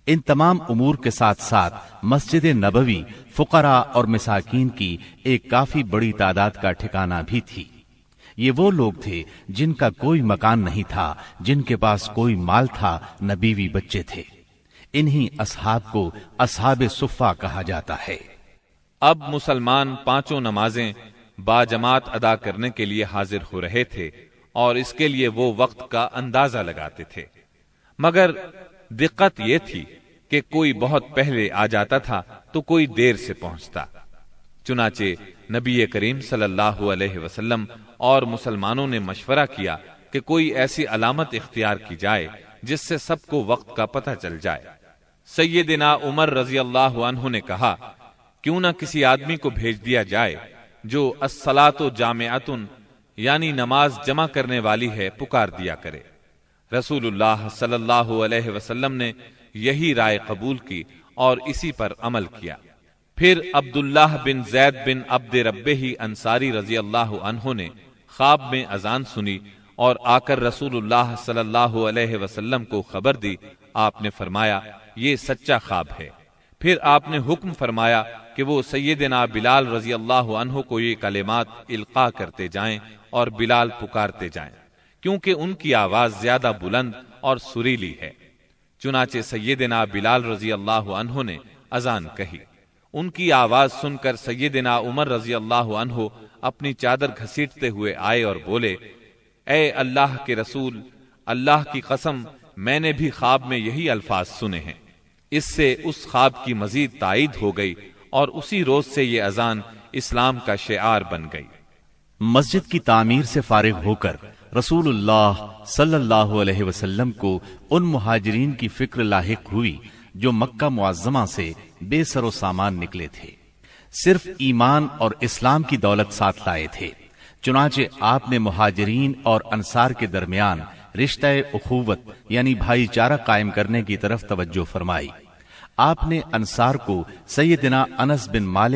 ان تمام امور کے ساتھ ساتھ مسجد نبوی فقراء اور مساکین کی ایک کافی بڑی تعداد کا ٹھکانہ بھی تھی۔ یہ وہ لوگ تھے جن کا کوئی مکان نہیں تھا، جن کے پاس کوئی مال تھا، نہ بیوی بچے تھے۔ انہی اصحاب کو اصحاب صفہ کہا جاتا ہے۔ اب مسلمان 5 نمازیں باجماعت ادا کرنے کے لیے حاضر ہو رہے تھے اور اس کے لیے وہ وقت کا اندازہ لگاتے تھے، مگر دقت یہ تھی کہ کوئی بہت پہلے آ جاتا تھا تو کوئی دیر سے پہنچتا۔ چنانچہ نبی کریم صلی اللہ علیہ وسلم اور مسلمانوں نے مشورہ کیا کہ کوئی ایسی علامت اختیار کی جائے جس سے سب کو وقت کا پتہ چل جائے۔ سیدنا عمر رضی اللہ عنہ نے کہا، کیوں نہ کسی آدمی کو بھیج دیا جائے جو الصلاۃ جامعۃ یعنی نماز جمع کرنے والی ہے پکار دیا کرے۔ رسول اللہ صلی اللہ علیہ وسلم نے یہی رائے قبول کی اور اسی پر عمل کیا۔ پھر عبداللہ بن زید بن عبد ربہ انصاری رضی اللہ عنہ نے خواب میں اذان سنی اور آ کر رسول اللہ صلی اللہ علیہ وسلم کو خبر دی۔ آپ نے فرمایا، یہ سچا خواب ہے۔ پھر آپ نے حکم فرمایا کہ وہ سیدنا بلال رضی اللہ عنہ کو یہ کلمات القاء کرتے جائیں اور بلال پکارتے جائیں، کیونکہ ان کی آواز زیادہ بلند اور سریلی ہے۔ چنانچہ سیدنا بلال رضی اللہ عنہ نے اذان کہی۔ ان کی آواز سن کر سیدنا عمر رضی اللہ عنہ اپنی چادر گھسیٹتے ہوئے آئے اور بولے، اے اللہ کے رسول، اللہ کی قسم میں نے بھی خواب میں یہی الفاظ سنے ہیں۔ اس سے اس خواب کی مزید تائید ہو گئی اور اسی روز سے یہ اذان اسلام کا شعار بن گئی۔ مسجد کی تعمیر سے فارغ ہو کر رسول اللہ صلی اللہ علیہ وسلم کو ان مہاجرین کی فکر لاحق ہوئی جو مکہ معظمہ سے بے سر و سامان نکلے تھے، صرف ایمان اور اسلام کی دولت ساتھ لائے تھے۔ چنانچہ آپ نے مہاجرین اور انصار کے درمیان رشتہ اخوت یعنی بھائی چارہ قائم کرنے کی طرف توجہ فرمائی۔ آپ نے انصار کو سیدنا انس بن مالک